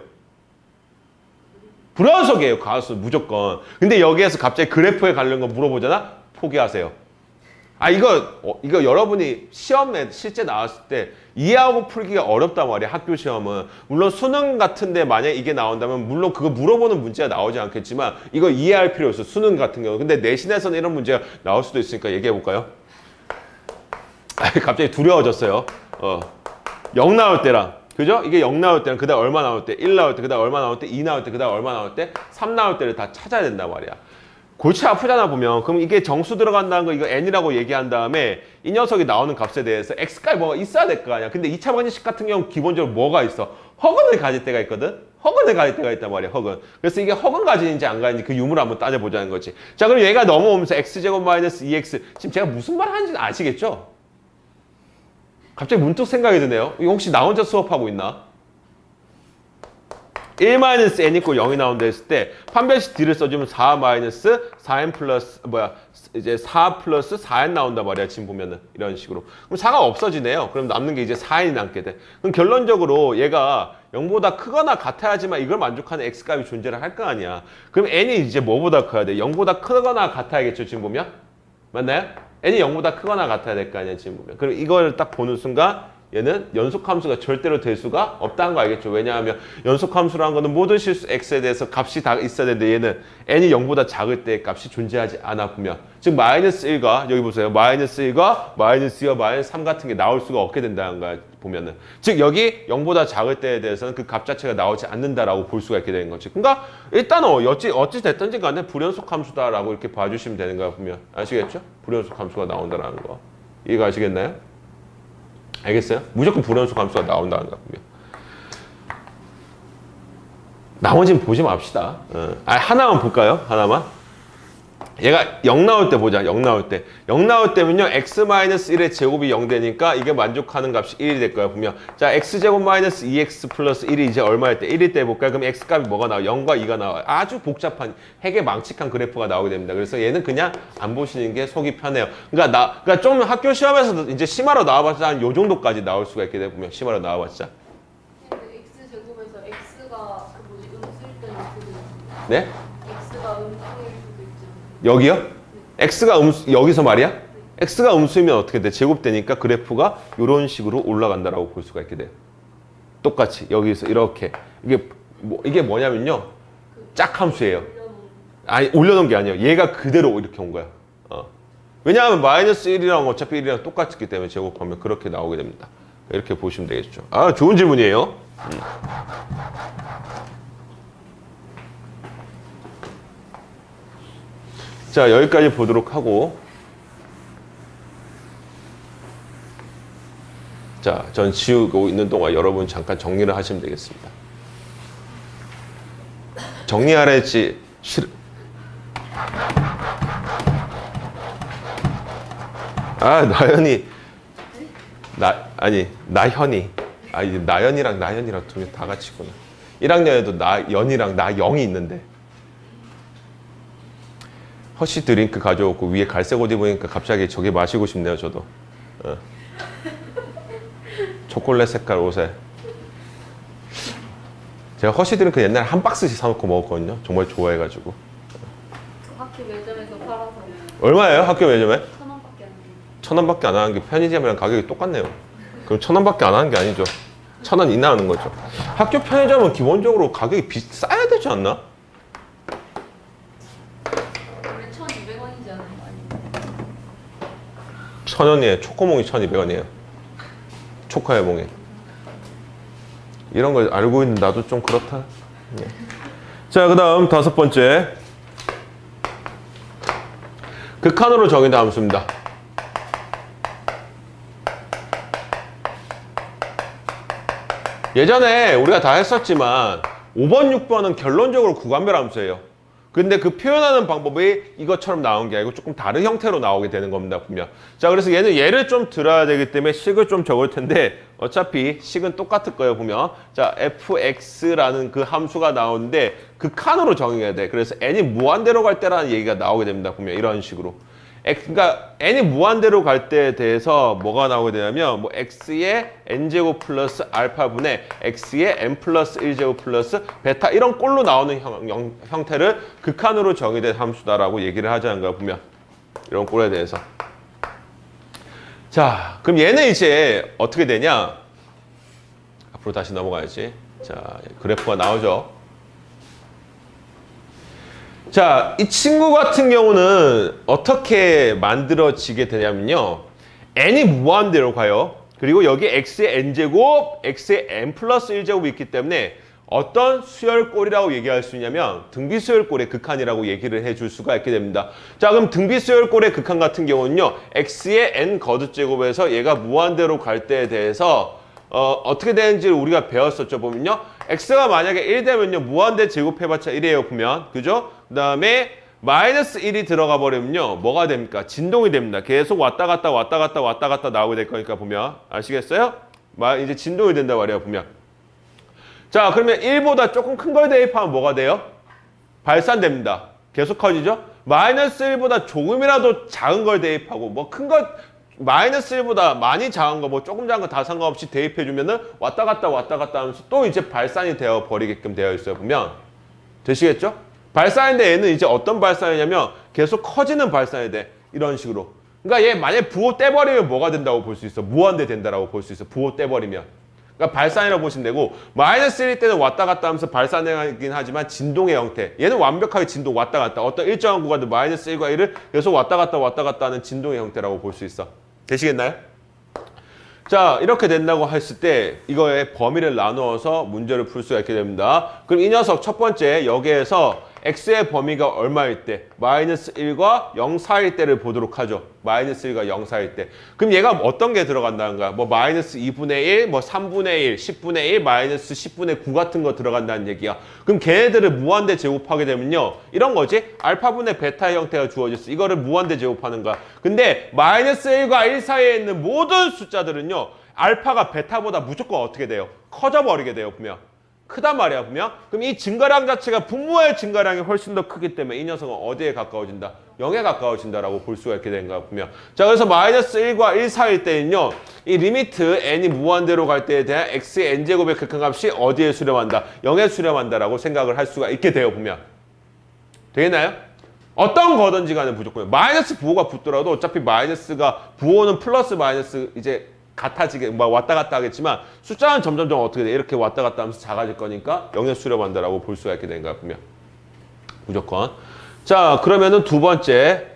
S1: 불연속이에요. 가우스 무조건. 근데 여기에서 갑자기 그래프에 관련 거 물어보잖아? 포기하세요. 이거 여러분이 시험에 실제 나왔을 때 이해하고 풀기가 어렵단 말이야. 학교 시험은. 물론 수능 같은데 만약 이게 나온다면 물론 그거 물어보는 문제가 나오지 않겠지만 이거 이해할 필요 없어. 수능 같은 경우. 근데 내신에서는 이런 문제가 나올 수도 있으니까 얘기해 볼까요? 갑자기 두려워졌어요. 0 나올 때랑, 그죠? 이게 0 나올 때랑 그 다음 얼마 나올 때, 1 나올 때, 그 다음 얼마 나올 때, 2 나올 때, 그 다음 얼마 나올 때, 3 나올 때를 다 찾아야 된단 말이야. 골치 아프잖아 보면. 그럼 이게 정수 들어간다는 거 이거 n이라고 얘기한 다음에 이 녀석이 나오는 값에 대해서 x값이 뭐가 있어야 될 거 아니야. 근데 2차 방정식 같은 경우는 기본적으로 뭐가 있어? 허근을 가질 때가 있거든. 허근을 가질 때가 있단 말이야. 허근. 그래서 이게 허근 가지는지 안 가지는지 그 유무를 한번 따져보자는 거지. 자, 그럼 얘가 넘어오면서 x제곱 마이너스 2x. 지금 제가 무슨 말 하는지 아시겠죠? 갑자기 문득 생각이 드네요. 이거 혹시 나 혼자 수업하고 있나? 1-n 이꼴 0이 나온다 했을 때 판별식 D를 써주면 4-4n 플러스 이제 4 플러스 4n 나온다 말이야. 지금 보면은 이런 식으로. 그럼 4가 없어지네요. 그럼 남는 게 이제 4n이 남게 돼. 그럼 결론적으로 얘가 0보다 크거나 같아야지만 이걸 만족하는 x값이 존재를 할 거 아니야. 그럼 n이 이제 뭐보다 커야 돼? 0보다 크거나 같아야겠죠. 지금 보면. 맞나요? n이 0보다 크거나 같아야 될 거 아니야. 지금 보면. 그럼 이걸 딱 보는 순간 얘는 연속함수가 절대로 될 수가 없다는 거 알겠죠? 왜냐하면 연속함수라는 거는 모든 실수 x에 대해서 값이 다 있어야 되는데 얘는 n이 0보다 작을 때 값이 존재하지 않아 보면. 즉 마이너스 1과 여기 보세요. 마이너스 1과 마이너스 2와 마이너스 3 같은 게 나올 수가 없게 된다는 거야. 보면은. 즉 여기 0보다 작을 때에 대해서는 그 값 자체가 나오지 않는다라고 볼 수가 있게 되는 거지. 그러니까 일단 어찌 됐든지 간에 불연속 함수다라고 이렇게 봐주시면 되는 거야. 보면. 아시겠죠? 불연속 함수가 나온다라는 거. 이해가 아시겠나요? 알겠어요? 무조건 불연속 함수가 나온다는 거 보면. 나머지는 보지 맙시다. 하나만 볼까요? 하나만. 얘가 0 나올 때 보자. 0 나올 때. 0 나올 때면요. x-1의 제곱이 0 되니까 이게 만족하는 값이 1이 될 거야. 보면. 자, x제곱 마이너스 2x 플러스 1이 이제 얼마일 때? 1일 때 해볼까요? 그럼 x값이 뭐가 나와? 0과 2가 나와요. 아주 복잡한 핵에 망측한 그래프가 나오게 됩니다. 그래서 얘는 그냥 안 보시는 게 속이 편해요. 그러니까 좀 학교 시험에서도 이제 심화로 나와봤자 한 요 정도까지 나올 수가 있게 돼. 보면. 심화로 나와봤자.
S2: x제곱에서 x가 그 뭐지 음수일 때는 어떻게 되나요?
S1: 네?
S2: x가 음수일 수도 있죠.
S1: 여기요? x가 음수, 여기서 말이야? x가 음수이면 어떻게 돼? 제곱되니까 그래프가 이런 식으로 올라간다라고 볼 수가 있게 돼요. 똑같이 여기서 이렇게. 이게 뭐냐면요. 짝함수예요. 아니, 올려놓은 게 아니에요. 얘가 그대로 이렇게 온 거야. 왜냐하면 마이너스 1이랑 어차피 1이랑 똑같기 때문에 제곱하면 그렇게 나오게 됩니다. 이렇게 보시면 되겠죠. 아, 좋은 질문이에요. 자, 여기까지 보도록 하고, 자, 전 지우고 있는 동안 여러분 잠깐 정리를 하시면 되겠습니다. 정리하라 했지 싫어. 나연이 나현이 나연이랑 두 명 다 같이 있구나. 1학년에도 나연이랑 나영이 있는데 허쉬 드링크 가져오고 위에 갈색 옷 입으니까 갑자기 저게 마시고 싶네요. 저도 초콜릿 색깔 옷에 제가 허쉬 드링크 옛날에 한 박스씩 사놓고 먹었거든요. 정말 좋아해가지고.
S2: 학교 매점에서 팔아서
S1: 얼마예요? 학교 매점에?
S2: 1,000원밖에 안 돼요.
S1: 1,000원밖에 안 하는 게 편의점이랑 가격이 똑같네요. 그럼 1,000원밖에 안 하는 게 아니죠. 1,000원 이나 하는 거죠. 학교 편의점은 기본적으로 가격이 싸야 되지 않나?
S2: 원래 1,200원이지 않나요?
S1: 1,000원이에요. 초코몽이 1,200원이에요. 초코해몽이. 이런 걸 알고 있는 나도 좀 그렇다. 네. 자, 그 다음 5번째. 극한으로 정의된 함수입니다. 예전에 우리가 다 했었지만 5번, 6번은 결론적으로 구간별 함수예요. 근데 그 표현하는 방법이 이것처럼 나온 게 아니고 조금 다른 형태로 나오게 되는 겁니다. 보면. 자, 그래서 얘는 예를 좀 들어야 되기 때문에 식을 좀 적을 텐데 어차피 식은 똑같을 거예요. 보면. 자, fx라는 그 함수가 나오는데 극한으로 정의해야 돼. 그래서 n이 무한대로 갈 때라는 얘기가 나오게 됩니다. 보면 이런 식으로. 그러니까 n이 무한대로 갈 때에 대해서 뭐가 나오게 되냐면 뭐 x의 n제곱 플러스 알파분의 x의 n 플러스 1제곱 플러스 베타 이런 꼴로 나오는 형태를 극한으로 정의된 함수다라고 얘기를 하자는 거야. 보면 이런 꼴에 대해서. 자, 그럼 얘는 이제 어떻게 되냐? 앞으로 다시 넘어가야지. 자, 그래프가 나오죠. 자, 이 친구 같은 경우는 어떻게 만들어지게 되냐면요. n이 무한대로 가요. 그리고 여기 x의 n제곱, x의 n 플러스 1제곱이 있기 때문에 어떤 수열꼴이라고 얘기할 수 있냐면 등비수열꼴의 극한이라고 얘기를 해줄 수가 있게 됩니다. 자, 그럼 등비수열꼴의 극한 같은 경우는요. x의 n 거듭제곱에서 얘가 무한대로 갈 때에 대해서 어떻게 되는지를 우리가 배웠었죠. 보면요. x가 만약에 1 되면요. 무한대 제곱해봤자 1이에요. 보면. 그죠? 그 다음에 마이너스 1이 들어가 버리면요. 뭐가 됩니까? 진동이 됩니다. 계속 왔다 갔다 왔다 갔다 왔다 갔다 나오게 될 거니까 보면. 아시겠어요? 이제 진동이 된단 말이에요. 보면. 자, 그러면 1보다 조금 큰 걸 대입하면 뭐가 돼요? 발산됩니다. 계속 커지죠? 마이너스 1보다 조금이라도 작은 걸 대입하고 뭐 큰 것 마이너스 1보다 많이 작은 거 뭐 조금 작은 거 다 상관없이 대입해주면은 왔다 갔다 하면서 또 이제 발산이 되어 버리게끔 되어 있어요. 보면. 되시겠죠? 발산인데 얘는 이제 어떤 발산이냐면 계속 커지는 발산이 돼. 이런 식으로. 그러니까 얘 만약에 부호 떼버리면 뭐가 된다고 볼 수 있어? 무한대 된다라고 볼 수 있어. 부호 떼버리면. 그러니까 발산이라고 보시면 되고 마이너스 1일 때는 왔다 갔다 하면서 발산하긴 하지만 진동의 형태. 얘는 완벽하게 진동 왔다 갔다. 어떤 일정한 구간도 마이너스 1과 1을 계속 왔다 갔다 하는 진동의 형태라고 볼 수 있어. 되시겠나요? 자, 이렇게 된다고 했을 때 이거의 범위를 나누어서 문제를 풀 수가 있게 됩니다. 그럼 이 녀석 첫 번째 여기에서 x의 범위가 얼마일 때? 마이너스 1과 0 사이일 때를 보도록 하죠. 마이너스 1과 0 사이일 때. 그럼 얘가 어떤 게 들어간다는가? 뭐 마이너스 2분의 1, 뭐 3분의 1, 10분의 1, 마이너스 10분의 9 같은 거 들어간다는 얘기야. 그럼 걔네들을 무한대 제곱하게 되면요. 이런 거지. 알파분의 베타 형태가 주어졌어. 이거를 무한대 제곱하는 거야. 근데 마이너스 1과 1 사이에 있는 모든 숫자들은요. 알파가 베타보다 무조건 어떻게 돼요? 커져 버리게 돼요. 보면. 크단 말이야. 보면. 그럼 이 증가량 자체가 분모의 증가량이 훨씬 더 크기 때문에 이 녀석은 어디에 가까워진다? 0에 가까워진다라고 볼 수가 있게 되는 거야. 보면. 자, 그래서 마이너스 1과 1 사이일 때는요. 이 리미트 n이 무한대로 갈 때에 대한 x의 n제곱의 극한값이 어디에 수렴한다? 0에 수렴한다라고 생각을 할 수가 있게 돼요. 보면. 되겠나요? 어떤 거든지 간에 무조건 마이너스 부호가 붙더라도 어차피 마이너스가 부호는 플러스 마이너스 이제 같아지게 막 왔다 갔다 하겠지만 숫자는 점점점 어떻게 돼? 이렇게 왔다 갔다 하면서 작아질 거니까 0에 수렴한다라고 볼 수가 있게 되는 거야. 보면. 무조건. 자, 그러면은 두 번째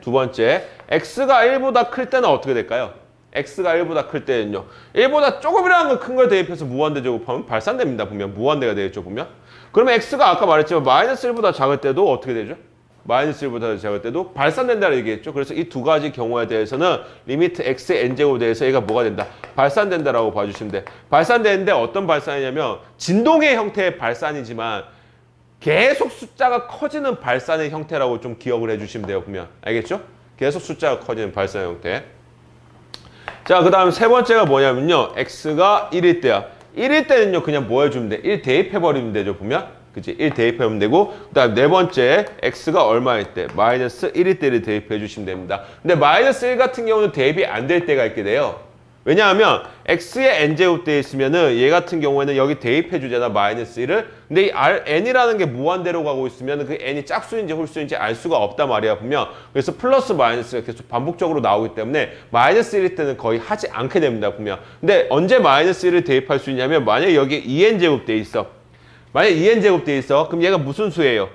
S1: x가 1보다 클 때는 어떻게 될까요? x가 1보다 클 때는요. 1보다 조금이라는 걸 큰 걸 대입해서 무한대 제곱하면 발산됩니다. 보면 무한대가 되겠죠. 보면. 그러면 x가 아까 말했지만 마이너스 1보다 작을 때도 어떻게 되죠? 마이너스 1보다 작을 때도 발산된다고 얘기했죠. 그래서 이 두 가지 경우에 대해서는 리미트 x의 n제곱에 대해서 얘가 뭐가 된다? 발산된다라고 봐주시면 돼. 발산되는데 어떤 발산이냐면 진동의 형태의 발산이지만 계속 숫자가 커지는 발산의 형태라고 좀 기억을 해주시면 돼요. 보면. 알겠죠? 계속 숫자가 커지는 발산의 형태. 자, 그 다음 세 번째가 뭐냐면요. x가 1일 때야. 1일 때는요. 그냥 뭐 해주면 돼? 1 대입해버리면 되죠. 보면. 그치? 1 대입하면 되고 그 다음 네 번째 x가 얼마일 때? 마이너스 1일 때를 대입해 주시면 됩니다. 근데 마이너스 1 같은 경우는 대입이 안 될 때가 있게 돼요. 왜냐하면 x의 n제곱 돼 있으면은 얘 같은 경우에는 여기 대입해 주잖아. 마이너스 1을. 근데 이 n이라는 게 무한대로 가고 있으면 그 n이 짝수인지 홀수인지 알 수가 없단 말이야. 보면. 그래서 플러스 마이너스가 계속 반복적으로 나오기 때문에 마이너스 1일 때는 거의 하지 않게 됩니다. 보면. 근데 언제 마이너스 1을 대입할 수 있냐면 만약에 여기 2n제곱 돼 있어. 만약에 2n제곱 돼 있어. 그럼 얘가 무슨 수예요?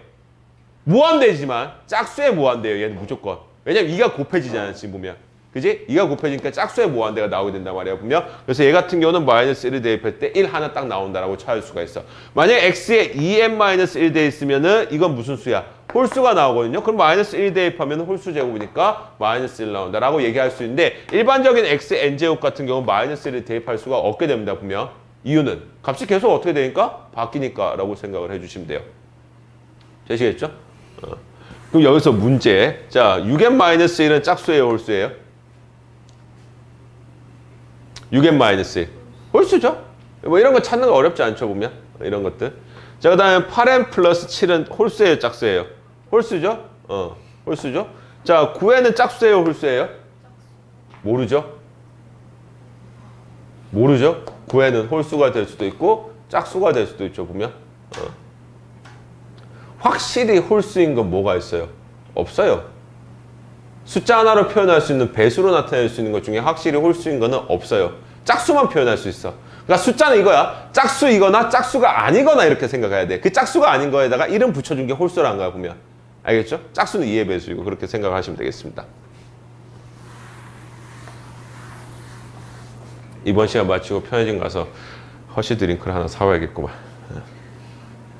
S1: 무한대지만 짝수의 무한대예요. 얘는 무조건. 왜냐면 2가 곱해지잖아. 지금 보면. 그지? 2가 곱해지니까 짝수의 무한대가 나오게 된단 말이야. 보면. 그래서 얘 같은 경우는 마이너스 1을 대입할 때 1 하나 딱 나온다라고 찾을 수가 있어. 만약에 x에 2n-1 돼 있으면은 이건 무슨 수야? 홀수가 나오거든요. 그럼 마이너스 1 대입하면 홀수 제곱이니까 마이너스 1 나온다라고 얘기할 수 있는데 일반적인 x의 n제곱 같은 경우는 마이너스 1을 대입할 수가 없게 됩니다. 보면. 이유는 값이 계속 어떻게 되니까? 바뀌니까 라고 생각을 해주시면 돼요. 되시겠죠? 그럼 여기서 문제. 자, 6n-1은 짝수예요? 홀수예요? 6n-1. 홀수죠? 뭐 이런 거 찾는 거 어렵지 않죠? 보면. 이런 것들. 자, 그 다음에 8n 플러스 7은 홀수예요? 짝수예요? 홀수죠? 홀수죠? 자, 9n은 짝수예요? 홀수예요? 모르죠? 모르죠? 9n은 홀수가 될 수도 있고 짝수가 될 수도 있죠. 보면. 확실히 홀수인 건 뭐가 있어요? 없어요. 숫자 하나로 표현할 수 있는 배수로 나타낼 수 있는 것 중에 확실히 홀수인 거는 없어요. 짝수만 표현할 수 있어. 그러니까 숫자는 이거야. 짝수이거나 짝수가 아니거나 이렇게 생각해야 돼. 그 짝수가 아닌 거에다가 이름 붙여준 게 홀수라는 거야. 보면. 알겠죠? 짝수는 2의 배수이고 그렇게 생각하시면 되겠습니다. 이번 시간 마치고 편의점 가서 허쉬 드링크를 하나 사와야겠구만.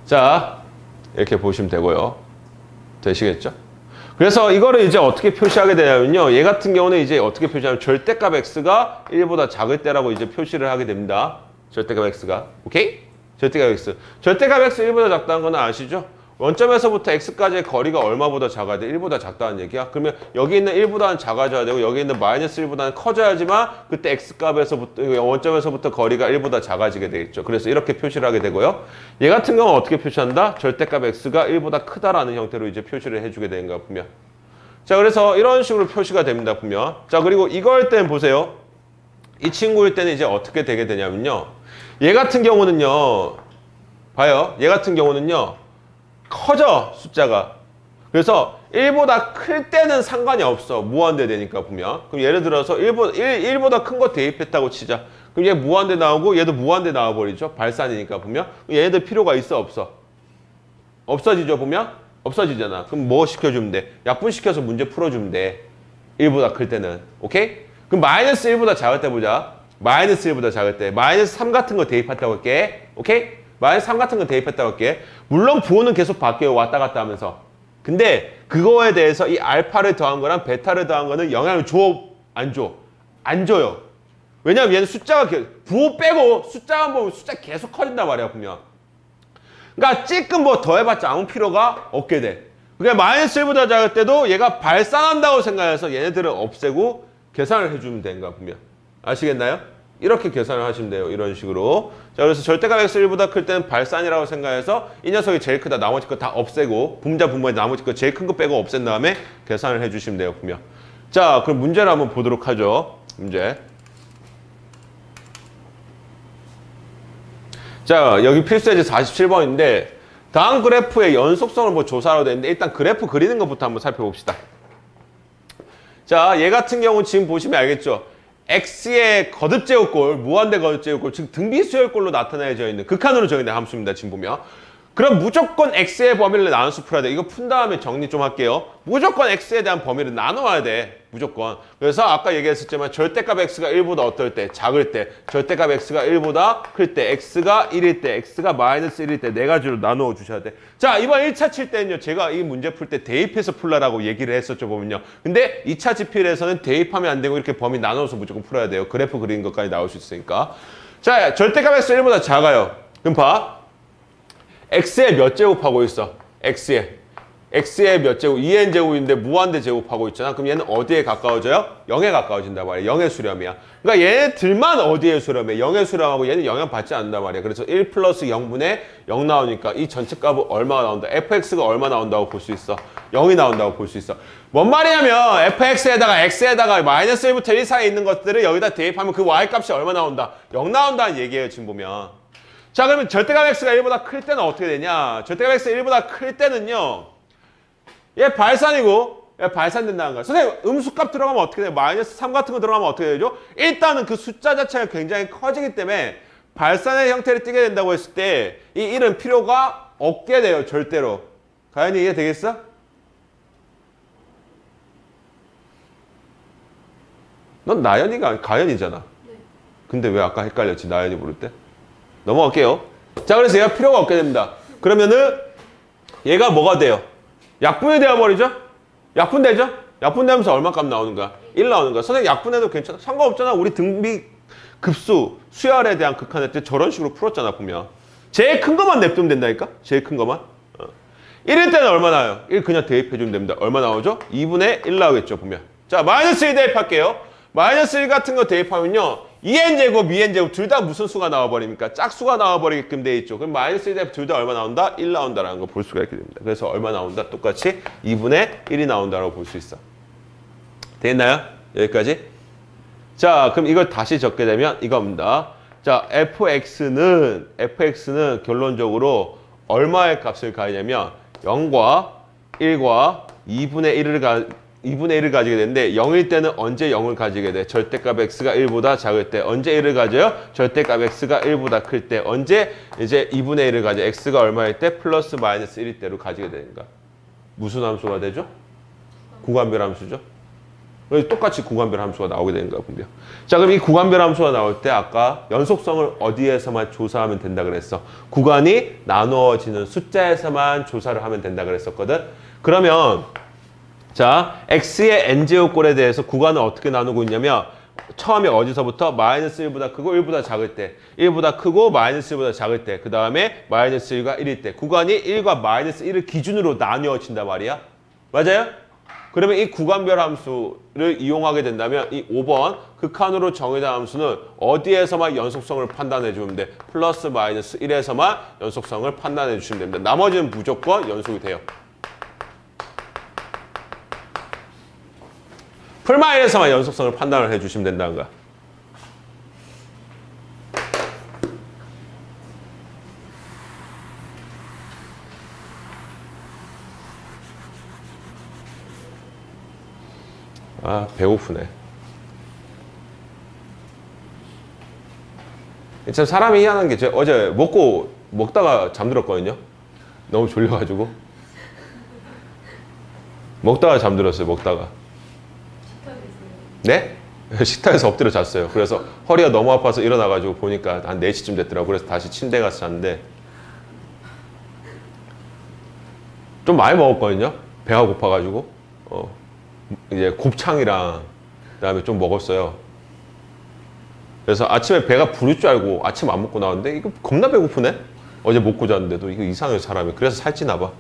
S1: 자, 이렇게 보시면 되고요. 되시겠죠? 그래서 이거를 이제 어떻게 표시하게 되냐면요. 얘 같은 경우는 이제 어떻게 표시하면 절대값 x가 1보다 작을 때라고 이제 표시를 하게 됩니다. 절대값 x가. 오케이? 절대값 x. 절대값 x 1보다 작다는 건 아시죠? 원점에서부터 x까지의 거리가 얼마보다 작아야 돼? 1보다 작다는 얘기야. 그러면 여기 있는 1보다는 작아져야 되고 여기 있는 마이너스 1보다는 커져야지만 그때 x값에서부터 원점에서부터 거리가 1보다 작아지게 되겠죠. 그래서 이렇게 표시를 하게 되고요. 얘 같은 경우는 어떻게 표시한다? 절대값 x가 1보다 크다라는 형태로 이제 표시를 해주게 되는 거야, 보면. 자, 그래서 이런 식으로 표시가 됩니다, 보면. 자, 그리고 이거일 때는 보세요. 이 친구일 때는 이제 어떻게 되게 되냐면요. 얘 같은 경우는요. 봐요. 얘 같은 경우는요. 커져, 숫자가. 그래서 1보다 클 때는 상관이 없어. 무한대 되니까 보면. 그럼 예를 들어서 1보다 큰 거 대입했다고 치자. 그럼 얘 무한대 나오고 얘도 무한대 나와버리죠. 발산이니까 보면. 얘네들 필요가 있어, 없어? 없어지죠, 보면? 없어지잖아. 그럼 뭐 시켜주면 돼? 약분시켜서 문제 풀어주면 돼. 1보다 클 때는. 오케이? 그럼 마이너스 1보다 작을 때 보자. 마이너스 1보다 작을 때. 마이너스 3 같은 거 대입했다고 할게. 오케이? 마이너스 3 같은 거 대입했다고 할게. 물론 부호는 계속 바뀌어요. 왔다 갔다 하면서. 근데 그거에 대해서 이 알파를 더한 거랑 베타를 더한 거는 영향을 줘? 안 줘? 안 줘요. 왜냐면 얘는 숫자가 부호 빼고 숫자만 보면 숫자 계속 커진단 말이야, 보면. 그러니까 찔끔 뭐 더해봤자 아무 필요가 없게 돼. 그러니까 마이너스 1보다 작을 때도 얘가 발산한다고 생각해서 얘네들을 없애고 계산을 해주면 되는 거야, 보면. 아시겠나요? 이렇게 계산을 하시면 돼요. 이런 식으로. 자, 그래서 절대값 x 1보다 클 때는 발산이라고 생각해서 이 녀석이 제일 크다. 나머지 거 다 없애고 분자 분모에 나머지 거 제일 큰 거 빼고 없앤 다음에 계산을 해주시면 돼요. 보면. 자, 그럼 문제를 한번 보도록 하죠. 문제. 자, 여기 필수예제 47번인데 다음 그래프의 연속성을 뭐 조사하려 되는데 일단 그래프 그리는 것부터 한번 살펴봅시다. 자, 얘 같은 경우는 지금 보시면 알겠죠? x의 거듭제곱골, 무한대 거듭제곱골, 즉 등비수열골로 나타내져 있는 극한으로 정의된 함수입니다. 지금 보면. 그럼 무조건 x의 범위를 나눠서 풀어야 돼. 이거 푼 다음에 정리 좀 할게요. 무조건 x에 대한 범위를 나눠야 돼. 무조건. 그래서 아까 얘기했었지만 절대값 x가 1보다 어떨 때? 작을 때. 절대값 x가 1보다 클 때. x가 1일 때. x가 마이너스 1일 때. 네 가지로 나누어 주셔야 돼. 자, 이번 1차 칠 때는요. 제가 이 문제 풀 때 대입해서 풀라라고 얘기를 했었죠. 보면요. 근데 2차 지필에서는 대입하면 안 되고 이렇게 범위 나눠서 무조건 풀어야 돼요. 그래프 그리는 것까지 나올 수 있으니까. 자, 절대값 x 1보다 작아요. 그럼 봐. x의 몇 제곱하고 있어? x의 몇 제곱? 2n 제곱인데 무한대 제곱하고 있잖아. 그럼 얘는 어디에 가까워져요? 0에 가까워진단 말이야. 0의 수렴이야. 그러니까 얘네들만 어디에 수렴해? 0의 수렴하고 얘는 영향 받지 않는단 말이야. 그래서 1 플러스 0분의 0 나오니까 이 전체 값은 얼마가 나온다? fx가 얼마 나온다고 볼 수 있어? 0이 나온다고 볼 수 있어. 뭔 말이냐면 fx에다가 x에다가 마이너스 1부터 1 사이에 있는 것들을 여기다 대입하면 그 y값이 얼마 나온다? 0 나온다는 얘기예요. 지금 보면. 자, 그러면 절대값 x가 1보다 클 때는 어떻게 되냐? 절대값 x가 1보다 클 때는요. 얘 발산이고 얘 발산된다는 거야. 선생님, 음수값 들어가면 어떻게 돼요? 마이너스 3 같은 거 들어가면 어떻게 되죠? 일단은 그 숫자 자체가 굉장히 커지기 때문에 발산의 형태를 띠게 된다고 했을 때 이 1은 필요가 없게 돼요. 절대로. 가연이 이해되겠어? 넌 나연이가 아니라 가연이잖아.
S2: 네.
S1: 근데 왜 아까 헷갈렸지? 나연이 부를 때? 넘어갈게요. 자, 그래서 얘가 필요가 없게 됩니다. 그러면은 얘가 뭐가 돼요? 약분이 되어버리죠? 약분되죠? 약분되면서 얼마값 나오는 거야? 1 나오는 거야. 선생님 약분해도 괜찮아. 상관없잖아. 우리 등비 급수, 수열에 대한 극한할 때 저런 식으로 풀었잖아, 보면. 제일 큰 것만 냅두면 된다니까? 제일 큰 것만. 1일 때는 얼마 나와요? 1 그냥 대입해주면 됩니다. 얼마 나오죠? 2분의 1 나오겠죠, 보면. 자, 마이너스 1 대입할게요. 마이너스 1 같은 거 대입하면요. 2n제곱, 2n제곱 둘 다 무슨 수가 나와버립니까? 짝수가 나와버리게끔 돼 있죠. 그럼 마이너스 1 대입 둘 다 얼마 나온다? 1 나온다라는 거 볼 수가 있게 됩니다. 그래서 얼마 나온다? 똑같이 2분의 1이 나온다라고 볼 수 있어. 됐나요? 여기까지? 자, 그럼 이걸 다시 적게 되면 이겁니다. 자, fx는 결론적으로 얼마의 값을 가지냐면 0과 1과 2분의 1을 가지게 되는데 0일 때는 언제 0을 가지게 돼? 절대값 x가 1보다 작을 때. 언제 1을 가져요? 절대값 x가 1보다 클 때. 언제 이제 2분의 1을 가져? x가 얼마일 때? 플러스 마이너스 1일 때로 가지게 되는 거야. 무슨 함수가 되죠? 구간별 함수죠. 그래서 똑같이 구간별 함수가 나오게 되는 거야, 분명. 자, 그럼 이 구간별 함수가 나올 때 아까 연속성을 어디에서만 조사하면 된다 그랬어? 구간이 나누어지는 숫자에서만 조사를 하면 된다 그랬었거든? 그러면 자, x의 n제곱꼴에 대해서 구간을 어떻게 나누고 있냐면 처음에 어디서부터 마이너스 1보다 크고 1보다 작을 때 1보다 크고 마이너스 1보다 작을 때 그 다음에 마이너스 1과 1일 때 구간이 1과 마이너스 1을 기준으로 나뉘어진단 말이야. 맞아요? 그러면 이 구간별 함수를 이용하게 된다면 이 5번 극한으로 정의된 함수는 어디에서만 연속성을 판단해 주면 돼? 플러스 마이너스 1에서만 연속성을 판단해 주시면 됩니다. 나머지는 무조건 연속이 돼요. 풀마일에서만 연속성을 판단을 해주시면 된다는 거야. 아, 배고프네. 참 사람이 희한한 게 제가 어제 먹다가 잠들었거든요. 너무 졸려가지고. 먹다가 잠들었어요, 먹다가. 네? 식탁에서 엎드려 잤어요. 그래서 허리가 너무 아파서 일어나가지고 보니까 한 4시쯤 됐더라고요. 그래서 다시 침대에 가서 잤는데 좀 많이 먹었거든요. 배가 고파가지고 이제 곱창이랑 그다음에 좀 먹었어요. 그래서 아침에 배가 부를 줄 알고 아침 안 먹고 나왔는데 이거 겁나 배고프네? 어제 먹고 잤는데도 이거 이상해요, 사람이. 그래서 살찌나 봐.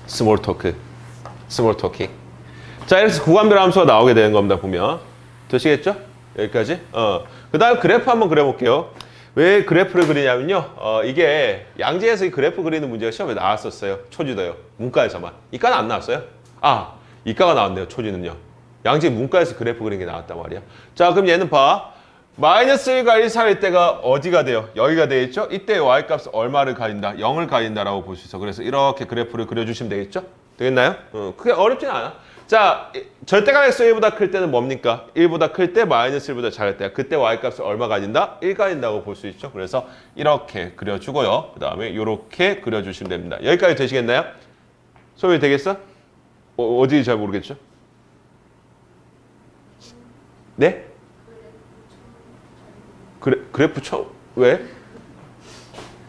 S1: 스몰 토크. 자, 이래서 구간별 함수가 나오게 되는 겁니다, 보면. 되시겠죠? 여기까지? 그 다음 그래프 한번 그려볼게요. 왜 그래프를 그리냐면요. 이게 양지에서 이 그래프 그리는 문제가 시험에 나왔었어요. 초지도요. 문과에서만. 이과는 안 나왔어요? 아, 이과가 나왔네요, 초지는요. 양지 문과에서 그래프 그리는 게 나왔단 말이야. 자, 그럼 얘는 봐. 마이너스 1과 1 사이일 때가 어디가 돼요? 여기가 되겠죠? 이때 y값은 얼마를 가린다? 0을 가린다라고 볼 수 있어. 그래서 이렇게 그래프를 그려주시면 되겠죠? 되겠나요? 크게 어렵진 않아. 자, 절대값 x 1보다 클 때는 뭡니까? 1보다 클 때 마이너스 1보다 작을 때 그때 y값을 얼마 가진다? 1 가진다고 볼 수 있죠. 그래서 이렇게 그려주고요. 그 다음에 이렇게 그려주시면 됩니다. 여기까지 되시겠나요? 소위 되겠어? 어디 잘 모르겠죠? 네? 그래프 왜?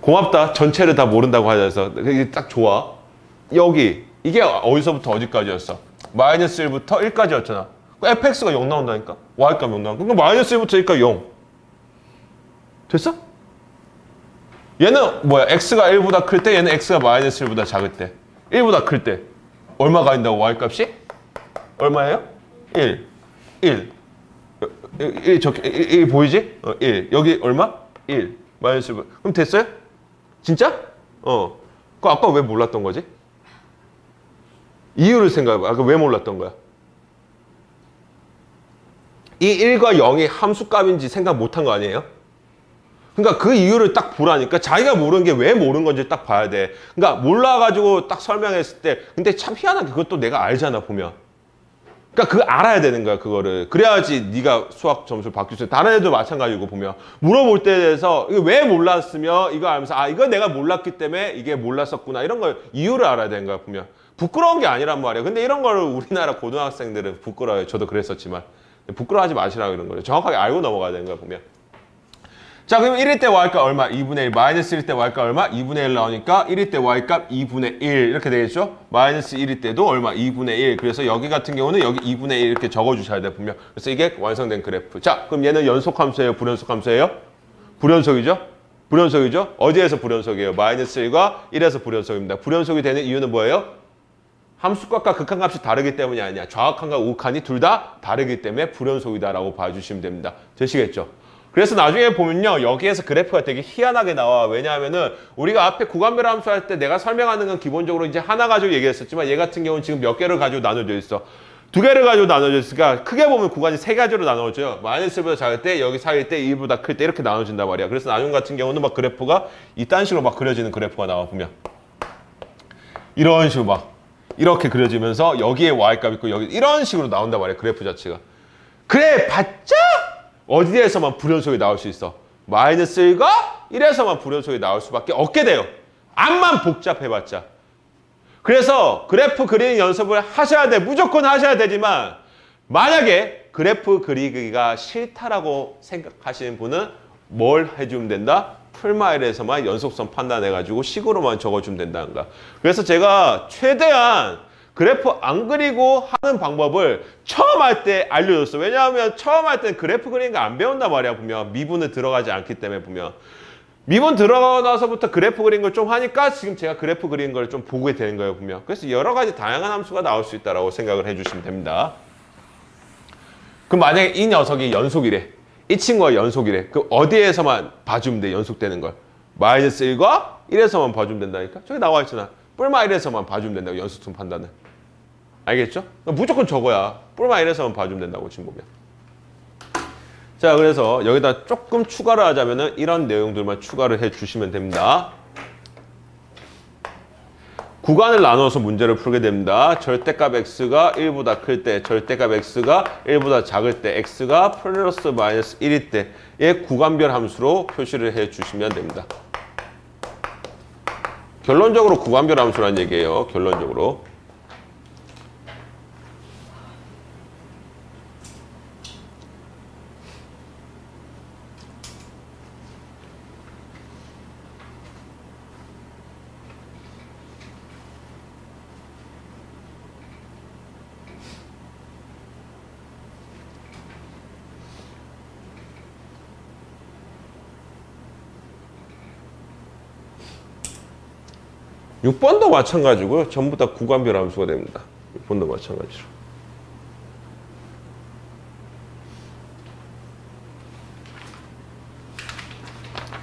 S1: 고맙다. 전체를 다 모른다고 하셔서 이게 딱 좋아. 여기 이게 어디서부터 어디까지였어? 마이너스 1부터 1까지였잖아. fx가 0 나온다니까? y값 0 나온다. 그러니까 마이너스 1부터 1까지 0. 됐어? 얘는 뭐야? x가 1보다 클 때, 얘는 x가 마이너스 1보다 작을 때. 1보다 클 때. 얼마 가진다고 y값이? 얼마예요? 1. 1 보이지? 1. 여기 얼마? 1. 마이너스 1. 그럼 됐어요? 진짜? 그럼 아까 왜 몰랐던 거지? 이유를 생각해봐. 아까 왜 몰랐던 거야? 이 1과 0이 함수값인지 생각 못한 거 아니에요? 그러니까 그 이유를 딱 보라니까 자기가 모르는 게 왜 모르는 건지 딱 봐야 돼. 그러니까 몰라가지고 딱 설명했을 때 근데 참 희한하게 그것도 내가 알잖아, 보면. 그러니까 그거 알아야 되는 거야, 그거를. 그래야지 네가 수학 점수를 바뀔 수 있어. 다른 애도 마찬가지고 보면. 물어볼 때에 대해서 이거 왜 몰랐으며 이거 알면서 아, 이거 내가 몰랐기 때문에 이게 몰랐었구나. 이런 걸 이유를 알아야 되는 거야, 보면. 부끄러운 게 아니란 말이야. 근데 이런 거를 우리나라 고등학생들은 부끄러워요. 저도 그랬었지만. 부끄러워하지 마시라고 이런 거예요. 정확하게 알고 넘어가야 되는 거야, 보면. 자, 그럼 1일 때 y값 얼마? 2분의 1. 마이너스 1일 때 y값 얼마? 2분의 1 나오니까 1일 때 y값 2분의 1 이렇게 되겠죠? 마이너스 1일 때도 얼마? 2분의 1. 그래서 여기 같은 경우는 여기 2분의 1 이렇게 적어주셔야 돼요, 분명. 그래서 이게 완성된 그래프. 자, 그럼 얘는 연속함수예요? 불연속함수예요? 불연속이죠? 불연속이죠? 어디에서 불연속이에요? 마이너스 1과 1에서 불연속입니다. 불연속이 되는 이유는 뭐예요? 함수값과 극한값이 다르기 때문이 아니야. 좌극한과 우극한이 둘 다 다르기 때문에 불연속이다라고 봐주시면 됩니다. 되시겠죠? 그래서 나중에 보면요. 여기에서 그래프가 되게 희한하게 나와. 왜냐하면은 우리가 앞에 구간별 함수 할 때 내가 설명하는 건 기본적으로 이제 하나 가지고 얘기했었지만 얘 같은 경우는 지금 몇 개를 가지고 나눠져 있어. 2개를 가지고 나눠져 있으니까 크게 보면 구간이 3가지로 나눠져요. 마이너스 1보다 작을 때, 여기 사이일 때, 1보다 클 때 이렇게 나눠진단 말이야. 그래서 나중 같은 경우는 막 그래프가 이딴 식으로 막 그려지는 그래프가 나와, 보면. 이런 식으로 막 이렇게 그려지면서 여기에 y값 있고 여기 이런 식으로 나온단 말이야, 그래프 자체가. 그래 봤자 어디에서만 불연속이 나올 수 있어? 마이너스 1과 1에서만 불연속이 나올 수밖에 없게 돼요. 암만 복잡해봤자. 그래서 그래프 그리는 연습을 하셔야 돼. 무조건 하셔야 되지만 만약에 그래프 그리기가 싫다라고 생각하시는 분은 뭘 해주면 된다? 풀마일에서만 연속선 판단해가지고 식으로만 적어주면 된다는가. 그래서 제가 최대한 그래프 안 그리고 하는 방법을 처음 할 때 알려줬어. 왜냐하면 처음 할 때는 그래프 그리는 거 안 배운단 말이야. 보면 미분에 들어가지 않기 때문에 보면. 미분 들어가서부터 그래프 그리는 걸 좀 하니까 지금 제가 그래프 그리는 걸 좀 보게 되는 거예요. 보면. 그래서 여러 가지 다양한 함수가 나올 수 있다고 생각을 해주시면 됩니다. 그럼 만약에 이 녀석이 연속이래. 이 친구가 연속이래. 그럼 어디에서만 봐주면 돼, 연속되는 걸. 마이너스 1과 1에서만 봐주면 된다니까. 저기 나와 있잖아. 뿔마 1에서만 봐주면 된다고, 연속성 판단은. 알겠죠? 무조건 저거야. 뿔마 1에서만 봐주면 된다고 지금 보면. 자, 그래서 여기다 조금 추가를 하자면은 이런 내용들만 추가를 해 주시면 됩니다. 구간을 나눠서 문제를 풀게 됩니다. 절대값 x가 1보다 클 때, 절대값 x가 1보다 작을 때, x가 플러스 마이너스 1일 때의 구간별 함수로 표시를 해 주시면 됩니다. 결론적으로 구간별 함수라는 얘기예요. 결론적으로. 육 번도 마찬가지고요. 전부 다 구간별 함수가 됩니다. 6번도 마찬가지로.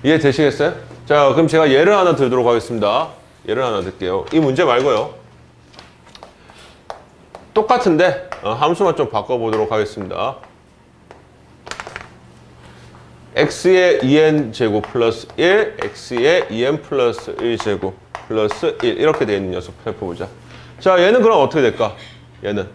S1: 이해되시겠어요? 자, 그럼 제가 예를 하나 들도록 하겠습니다. 예를 하나 들게요. 이 문제 말고요. 똑같은데 함수만 좀 바꿔보도록 하겠습니다. x의 2n 제곱 플러스 1, x의 2n 플러스 1제곱 플러스 1 이렇게 되어 있는 녀석 살펴보자. 자, 얘는 그럼 어떻게 될까? 얘는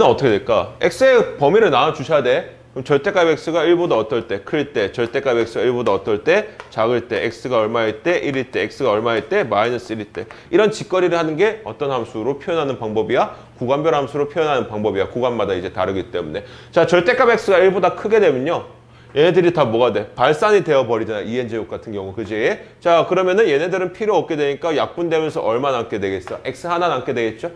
S1: 어떻게 될까? x의 범위를 나눠주셔야 돼. 그럼 절대값 x가 1보다 어떨 때? 클 때. 절대값 x가 1보다 어떨 때? 작을 때. x가 얼마일 때? 1일 때. x가 얼마일 때? 마이너스 1일 때. 이런 짓거리를 하는 게 어떤 함수로 표현하는 방법이야? 구간별 함수로 표현하는 방법이야. 구간마다 이제 다르기 때문에. 자, 절대값 x가 1보다 크게 되면요. 얘네들이 다 뭐가 돼? 발산이 되어버리잖아. 2n제곱 같은 경우. 그지? 자, 그러면은 얘네들은 필요 없게 되니까 약분되면서 얼마 남게 되겠어? x 하나 남게 되겠죠?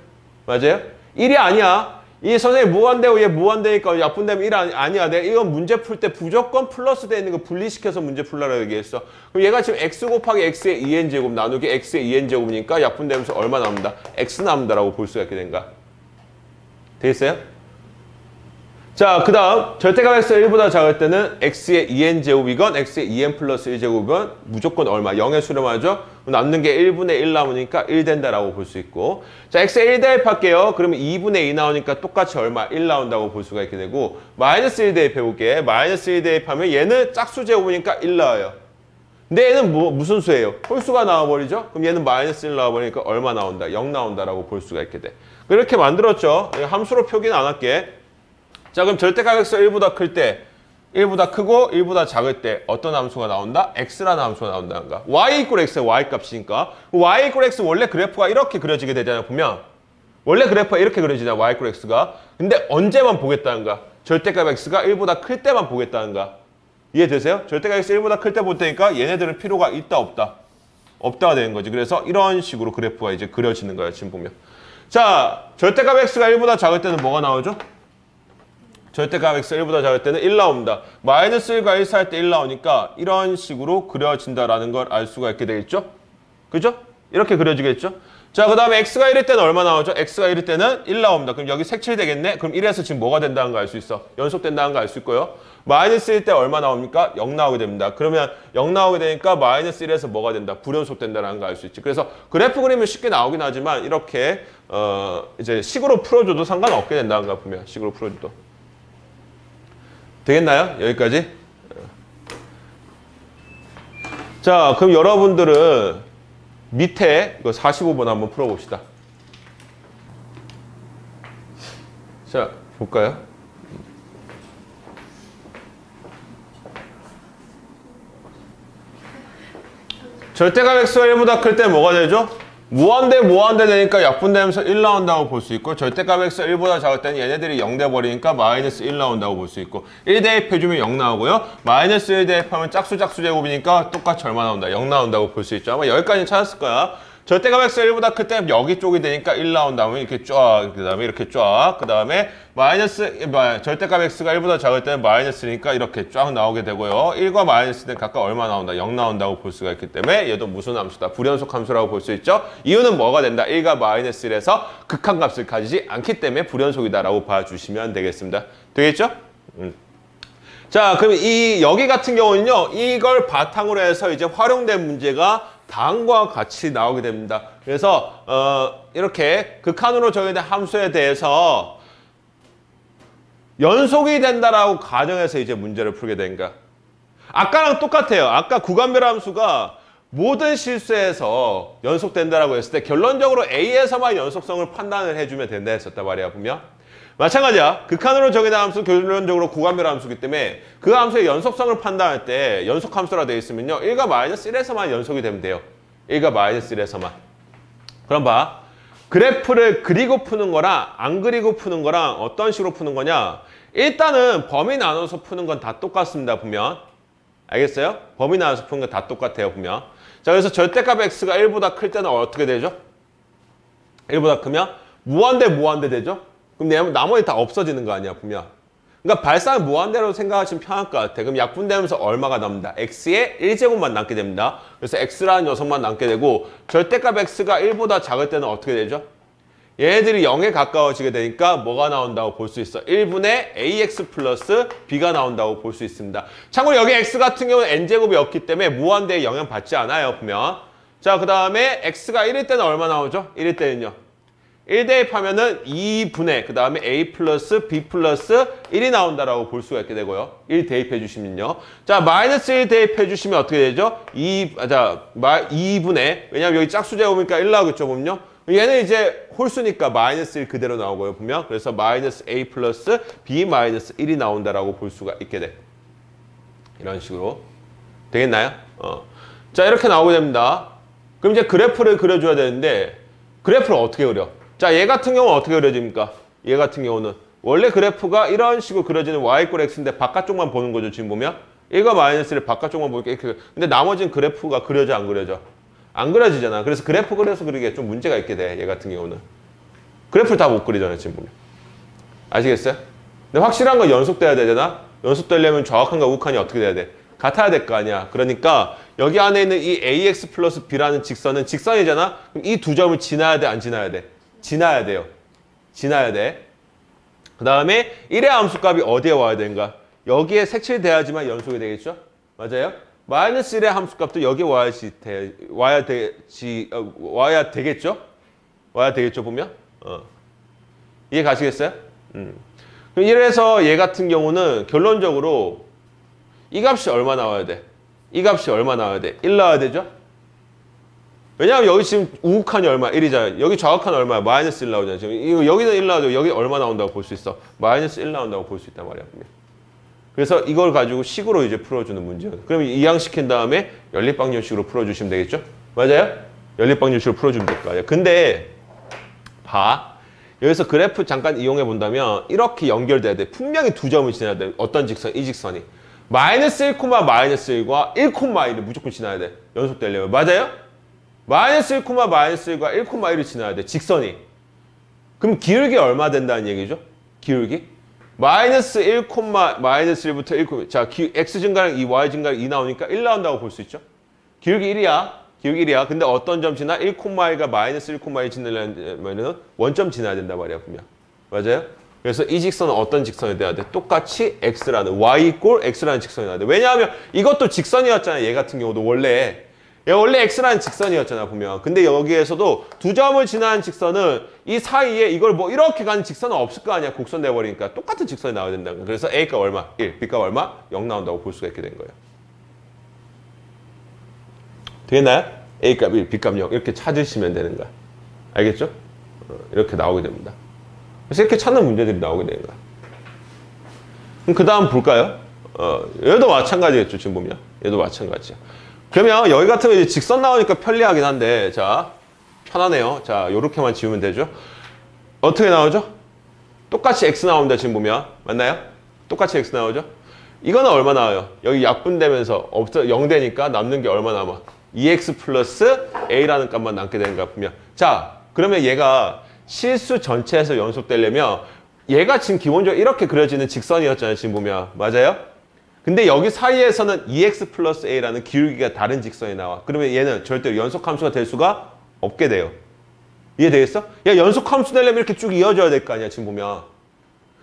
S1: 맞아요? 1이 아니야. 이 선생님 무한대고 얘 무한대니까 약분되면 1 아니야. 내가 이건 문제 풀 때 무조건 플러스 돼 있는 거 분리시켜서 문제 풀라고 얘기했어. 그럼 얘가 지금 x 곱하기 x의 2n제곱 나누기 x의 2n제곱이니까 약분되면서 얼마 남는다? x 남는다라고 볼 수가 있게 된가? 되겠어요? 자, 그 다음 절대값 x가 1보다 작을 때는 x의 2n제곱이건 x의 2n 플러스 1제곱이건 무조건 얼마? 0에 수렴하죠? 남는 게 1분의 1 남으니까 1 된다라고 볼 수 있고, 자, x에 1 대입할게요. 그러면 2분의 2 나오니까 똑같이 얼마? 1 나온다고 볼 수가 있게 되고, 마이너스 1 대입해볼게. 마이너스 1 대입하면 얘는 짝수 제곱이니까 1 나와요. 근데 얘는 무슨 수예요? 홀수가 나와버리죠? 그럼 얘는 마이너스 1 나와버리니까 얼마 나온다? 0 나온다라고 볼 수가 있게 돼. 이렇게 만들었죠? 함수로 표기는 안 할게. 자, 그럼 절대값 x가 1보다 클 때, 1보다 크고 1보다 작을 때 어떤 함수가 나온다? x라는 함수가 나온다는가? y 이퀄 x의 y 값이니까 y 이퀄 x 원래 그래프가 이렇게 그려지게 되잖아요. 보면 원래 그래프가 이렇게 그려지잖아. y 이퀄 x가. 근데 언제만 보겠다는가? 절대값 x가 1보다 클 때만 보겠다는가? 이해되세요? 절대값 x 1보다 클 때 볼 테니까 얘네들은 필요가 있다 없다? 없다가 되는 거지. 그래서 이런 식으로 그래프가 이제 그려지는 거야. 지금 보면. 자, 절대값 x가 1보다 작을 때는 뭐가 나오죠? 절대값 x가 1보다 작을 때는 1 나옵니다. 마이너스 1과 1 사이할 때 1 나오니까 이런 식으로 그려진다라는 걸 알 수가 있게 되겠죠? 그죠? 이렇게 그려지겠죠? 자, 그 다음에 x가 1일 때는 얼마 나오죠? x가 1일 때는 1 나옵니다. 그럼 여기 색칠 되겠네? 그럼 1에서 지금 뭐가 된다는 거 알 수 있어? 연속된다는 거 알 수 있고요. 마이너스 1일 때 얼마 나옵니까? 0 나오게 됩니다. 그러면 0 나오게 되니까 마이너스 1에서 뭐가 된다? 불연속된다는 거 알 수 있지. 그래서 그래프 그리면 쉽게 나오긴 하지만 이렇게 이제 식으로 풀어줘도 상관없게 된다는 거 보면 식으로 풀어줘도. 되겠나요? 여기까지? 자, 그럼 여러분들은 밑에 이거 45번 한번 풀어봅시다. 자, 볼까요? 절대값 x가 1보다 클 때 뭐가 되죠? 무한대 되니까 약분되면서 1 나온다고 볼 수 있고 절대값 x 1보다 작을 때는 얘네들이 0 돼버리니까 마이너스 1 나온다고 볼 수 있고 1 대입해주면 0 나오고요. 마이너스 1 대입하면 짝수 제곱이니까 똑같이 얼마 나온다? 0 나온다고 볼 수 있죠. 아마 여기까지는 찾았을 거야. 절대값 x 1보다 클 때 여기 쪽이 되니까 1 나온다면 이렇게 쫙, 그 다음에 이렇게 쫙, 그 다음에 절대값 x가 1보다 작을 때는 마이너스니까 이렇게 쫙 나오게 되고요. 1과 마이너스는 각각 얼마 나온다? 0 나온다고 볼 수가 있기 때문에 얘도 무슨 함수다? 불연속 함수라고 볼 수 있죠. 이유는 뭐가 된다? 1과 마이너스 1에서 극한값을 가지지 않기 때문에 불연속이다라고 봐주시면 되겠습니다. 되겠죠? 자, 그럼 여기 같은 경우는요, 이걸 바탕으로 해서 이제 활용된 문제가 다음과 같이 나오게 됩니다. 그래서 이렇게 극한으로 정의된 함수에 대해서 연속이 된다라고 가정해서 이제 문제를 풀게 된 거야. 아까랑 똑같아요. 아까 구간별 함수가 모든 실수에서 연속된다라고 했을 때 결론적으로 A에서만 연속성을 판단을 해주면 된다 했었단 말이야, 분명. 마찬가지야. 극한으로 정의된 함수 결론적으로 구간별 함수이기 때문에 그 함수의 연속성을 판단할 때 연속 함수라 되어 있으면요. 1과 마이너스 1에서만 연속이 되면 돼요. 1과 마이너스 1에서만. 그럼 봐. 그래프를 그리고 푸는 거랑 안 그리고 푸는 거랑 어떤 식으로 푸는 거냐. 일단은 범위 나눠서 푸는 건 다 똑같습니다. 보면. 알겠어요? 범위 나눠서 푸는 건 다 똑같아요. 보면. 자, 그래서 절대값 x가 1보다 클 때는 어떻게 되죠? 1보다 크면 무한대 되죠? 그럼 나머지 다 없어지는 거 아니야, 분명. 그러니까 발상을 무한대로 생각하시면 편할 것 같아. 그럼 약분되면서 얼마가 남는다? x의 1제곱만 남게 됩니다. 그래서 x라는 녀석만 남게 되고 절대값 x가 1보다 작을 때는 어떻게 되죠? 얘네들이 0에 가까워지게 되니까 뭐가 나온다고 볼 수 있어? 1분의 ax 플러스 b가 나온다고 볼 수 있습니다. 참고로 여기 x 같은 경우는 n제곱이 없기 때문에 무한대에 영향 받지 않아요, 보면. 자, 그 다음에 x가 1일 때는 얼마 나오죠? 1일 때는요. 1 대입하면은 2분의 그 다음에 a 플러스 b 플러스 1이 나온다라고 볼 수가 있게 되고요. 1 대입해 주시면요. 자, 마이너스 1 대입해 주시면 어떻게 되죠? 2분의 왜냐면 여기 짝수 제곱이니까 1 나오겠죠, 보면요. 얘는 이제 홀수니까 마이너스 1 그대로 나오고요, 보면. 그래서 마이너스 a 플러스 b 마이너스 1이 나온다라고 볼 수가 있게 돼. 이런 식으로. 되겠나요? 자, 이렇게 나오게 됩니다. 그럼 이제 그래프를 그려줘야 되는데 그래프를 어떻게 그려? 자, 얘 같은 경우는 어떻게 그려집니까? 얘 같은 경우는 원래 그래프가 이런 식으로 그려지는 y = x인데 바깥쪽만 보는 거죠, 지금 보면. 1과 마이너스를 바깥쪽만 보니까 이렇게. 근데 나머지는 그래프가 그려져, 안 그려져? 안 그려지잖아. 그래서 그래프 그려서 그리기에 좀 문제가 있게 돼, 얘 같은 경우는. 그래프를 다 못 그리잖아, 지금 보면. 아시겠어요? 근데 확실한 건 연속돼야 되잖아? 연속되려면 정확한과 우극한이 어떻게 돼야 돼? 같아야 될 거 아니야. 그러니까 여기 안에 있는 이 ax 플러스 b라는 직선은 직선이잖아? 그럼 이 두 점을 지나야 돼, 안 지나야 돼? 지나야 돼요. 지나야 돼. 그 다음에 1의 함수값이 어디에 와야 되는가? 여기에 색칠돼야지만 연속이 되겠죠? 맞아요? 마이너스 1의 함수값도 여기 와야 되겠죠? 와야 되겠죠, 보면? 이해 가시겠어요? 그럼 이래서 얘 같은 경우는 결론적으로 이 값이 얼마 나와야 돼? 이 값이 얼마 나와야 돼? 1 나와야 되죠? 왜냐하면 여기 지금 우극한이 얼마? 1이잖아요. 여기 좌극한 얼마야? 마이너스 1 나오잖아요. 지금 여기는 1 나오죠. 여기 얼마 나온다고 볼 수 있어? 마이너스 1 나온다고 볼 수 있단 말이야. 그래서 이걸 가지고 식으로 이제 풀어주는 문제예요. 그럼 이항시킨 다음에 연립방정식으로 풀어주시면 되겠죠? 맞아요? 연립방정식으로 풀어주면 될 거 아니야. 근데 봐. 여기서 그래프 잠깐 이용해 본다면 이렇게 연결돼야 돼. 분명히 두 점을 지나야 돼. 어떤 직선? 이 직선이. 마이너스 1, 마이너스 1과 1, 1을 무조건 지나야 돼. 연속되려면. 맞아요? 마이너스 1, 마이너스 1과 1, 1을 지나야 돼. 직선이. 그럼 기울기 얼마 된다는 얘기죠? 기울기? 마이너스 1, 마이너스 1부터 1, 자, x 증가랑 2, y 증가랑 2 나오니까 1 나온다고 볼 수 있죠? 기울기 1이야. 기울기 1이야. 근데 어떤 점 지나? 1, 1가 마이너스 1, 1 지나려면 원점 지나야 된단 말이야, 분명. 맞아요? 그래서 이 직선은 어떤 직선이 돼야 돼? 똑같이 x라는 y = x라는 직선이 나야 돼. 왜냐하면 이것도 직선이었잖아, 얘 같은 경우도 원래. 얘 원래 x라는 직선이었잖아, 보면. 근데 여기에서도 두 점을 지나는 직선은 이 사이에 이걸 뭐 이렇게 가는 직선은 없을 거 아니야. 곡선 돼버리니까 똑같은 직선이 나와야 된다는 거야. 그래서 a값 얼마? 1, b값 얼마? 0 나온다고 볼 수가 있게 된 거예요. 되겠나요? a값 1, b값 0 이렇게 찾으시면 되는 거야. 알겠죠? 이렇게 나오게 됩니다. 그래서 이렇게 찾는 문제들이 나오게 되는 거야. 그럼 그 다음 볼까요? 얘도 마찬가지겠죠, 지금 보면. 얘도 마찬가지야. 그러면 여기 같은 거 이제 직선 나오니까 편리하긴 한데, 자, 편하네요. 자, 요렇게만 지우면 되죠. 어떻게 나오죠? 똑같이 x 나옵니다. 지금 보면. 맞나요? 똑같이 x 나오죠? 이거는 얼마 나와요? 여기 약분되면서 0 되니까 남는 게 얼마 남아? 2x 플러스 a라는 값만 남게 되는 거야, 보면. 자, 그러면 얘가 실수 전체에서 연속되려면 얘가 지금 기본적으로 이렇게 그려지는 직선이었잖아요. 지금 보면. 맞아요? 근데 여기 사이에서는 2x 플러스 a라는 기울기가 다른 직선이 나와. 그러면 얘는 절대로 연속함수가 될 수가 없게 돼요. 이해되겠어? 야, 연속함수 되려면 이렇게 쭉 이어져야 될 거 아니야. 지금 보면.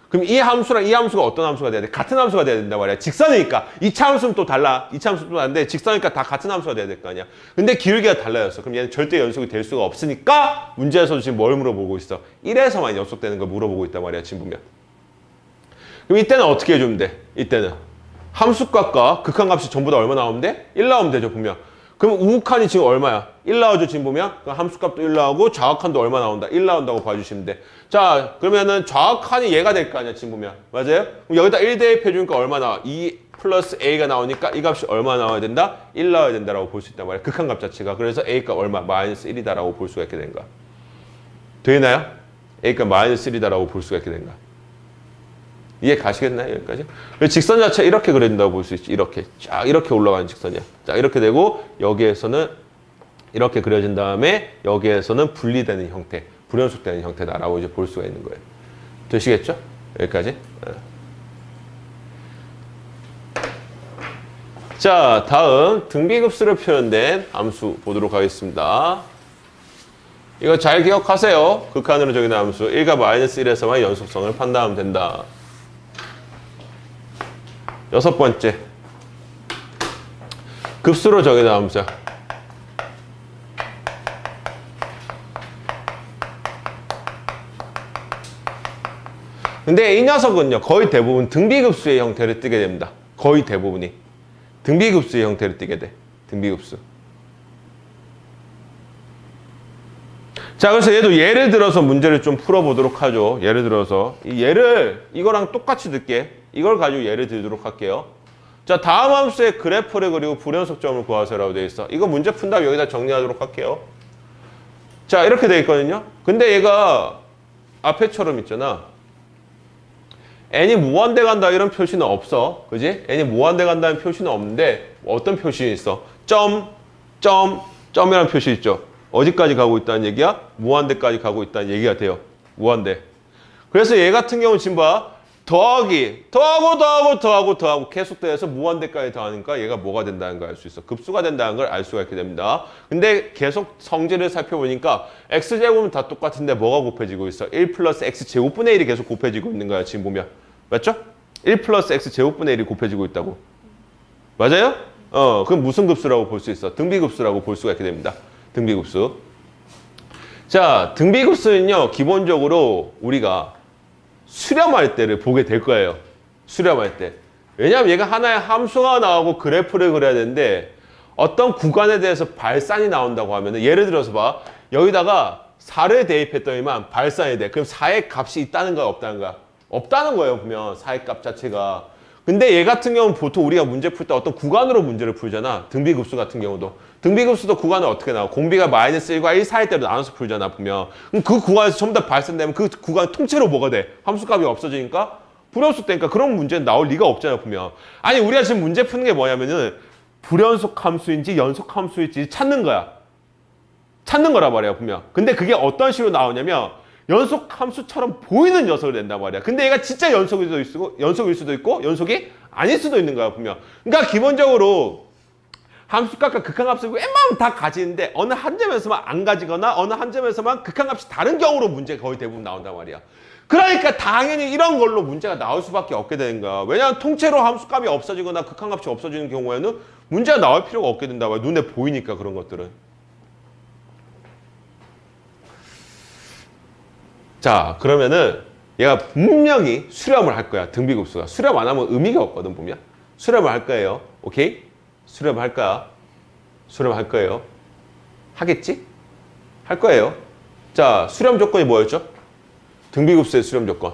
S1: 그럼 이 함수랑 이 함수가 어떤 함수가 돼야 돼? 같은 함수가 돼야 된단 말이야. 직선이니까. 2차 함수는 또 달라. 2차 함수는 또 다른데 직선이니까 다 같은 함수가 돼야 될 거 아니야. 근데 기울기가 달라졌어. 그럼 얘는 절대 연속이 될 수가 없으니까 문제에서도 지금 뭘 물어보고 있어? 1에서만 연속되는 걸 물어보고 있단 말이야. 지금 보면. 그럼 이때는 어떻게 해주면 돼? 이때는. 함수값과 극한값이 전부 다 얼마 나오면 돼? 1 나오면 되죠. 보면. 그럼 우극한이 지금 얼마야? 1 나오죠. 지금 보면. 그럼 함수값도 1 나오고 좌극한도 얼마 나온다? 1 나온다고 봐주시면 돼. 자, 그러면은 좌극한이 얘가 될 거 아니야. 지금 보면. 맞아요? 그럼 여기다 1 대입해주니까 얼마 나와? 2 플러스 a가 나오니까 이 값이 얼마 나와야 된다? 1 나와야 된다라고 볼 수 있단 말이야. 극한값 자체가. 그래서 a값 얼마? 마이너스 1이다라고 볼 수가 있게 된 거야. 되나요? a값 마이너스 1이다라고 볼 수가 있게 된 거야. 이해 가시겠나요? 여기까지? 직선 자체 이렇게 그려진다고 볼 수 있지. 이렇게. 쫙 이렇게 올라가는 직선이야. 자, 이렇게 되고 여기에서는 이렇게 그려진 다음에 여기에서는 분리되는 형태, 불연속되는 형태다라고 이제 볼 수가 있는 거예요. 되시겠죠? 여기까지? 자, 다음 등비급수로 표현된 함수 보도록 하겠습니다. 이거 잘 기억하세요. 극한으로 정의된 함수 1과 마이너스 1에서만 연속성을 판단하면 된다. 6번째, 급수로 정의된 함수야. 근데 이 녀석은요, 거의 대부분 등비급수의 형태를 띠게 됩니다. 거의 대부분이 등비급수의 형태를 띠게 돼. 등비급수. 자, 그래서 얘도 예를 들어서 문제를 좀 풀어보도록 하죠. 예를 들어서 이 예를 이거랑 똑같이 듣게 이걸 가지고 예를 들도록 할게요. 자, 다음 함수의 그래프를 그리고 불연속점을 구하세요라고 되어 있어. 이거 문제 푼 다음 여기다 정리하도록 할게요. 자, 이렇게 되어 있거든요. 근데 얘가 앞에처럼 있잖아. n이 무한대 간다 이런 표시는 없어. 그지? n이 무한대 간다는 표시는 없는데 어떤 표시 있어? 점이라는 표시 있죠. 어디까지 가고 있다는 얘기야? 무한대까지 가고 있다는 얘기가 돼요. 무한대. 그래서 얘 같은 경우는 지금 봐. 더하기, 더하고 계속돼서 무한대까지 더하니까 얘가 뭐가 된다는 걸 알 수 있어. 급수가 된다는 걸 알 수가 있게 됩니다. 근데 계속 성질을 살펴보니까 x제곱은 다 똑같은데 뭐가 곱해지고 있어? 1 플러스 x제곱분의 1이 계속 곱해지고 있는 거야. 지금 보면. 맞죠? 1 플러스 x제곱분의 1이 곱해지고 있다고. 맞아요? 그럼 무슨 급수라고 볼 수 있어? 등비급수라고 볼 수가 있게 됩니다. 등비급수. 자, 등비급수는요, 기본적으로 우리가 수렴할 때를 보게 될 거예요. 수렴할 때. 왜냐하면 얘가 하나의 함수가 나오고 그래프를 그려야 되는데 어떤 구간에 대해서 발산이 나온다고 하면 예를 들어서 봐. 여기다가 4를 대입했더니만 발산이 돼. 그럼 4의 값이 있다는 거야, 없다는 거야? 없다는 거예요, 보면 4의 값 자체가. 근데 얘 같은 경우는 보통 우리가 문제 풀 때 어떤 구간으로 문제를 풀잖아. 등비급수 같은 경우도. 등비급수도 구간은 어떻게 나와? 공비가 마이너스 1과 1 사이 때로 나눠서 풀잖아, 보면. 그럼 그 구간에서 전부 다 발산되면 그 구간 통째로 뭐가 돼? 함수값이 없어지니까 불연속 되니까 그런 문제는 나올 리가 없잖아, 보면. 아니, 우리가 지금 문제 푸는 게 뭐냐면은 불연속 함수인지 연속 함수인지 찾는 거야. 찾는 거란 말이야, 보면. 근데 그게 어떤 식으로 나오냐면 연속 함수처럼 보이는 녀석을 낸단 말이야. 근데 얘가 진짜 연속일 수도 있고 연속이 아닐 수도 있는 거야, 보면. 그러니까 기본적으로 함수값과 극한값을 웬만하면 다 가지는데 어느 한 점에서만 안 가지거나 어느 한 점에서만 극한값이 다른 경우로 문제가 거의 대부분 나온단 말이야. 그러니까 당연히 이런 걸로 문제가 나올 수밖에 없게 되는 거야. 왜냐하면 통째로 함수값이 없어지거나 극한값이 없어지는 경우에는 문제가 나올 필요가 없게 된단 말이야. 눈에 보이니까 그런 것들은. 자, 그러면은 얘가 분명히 수렴을 할 거야. 등비급수가. 수렴 안 하면 의미가 없거든, 보면. 수렴을 할 거예요. 오케이? 수렴할 거야. 수렴할 거예요. 하겠지? 할 거예요. 자, 수렴 조건이 뭐였죠? 등비급수의 수렴 조건.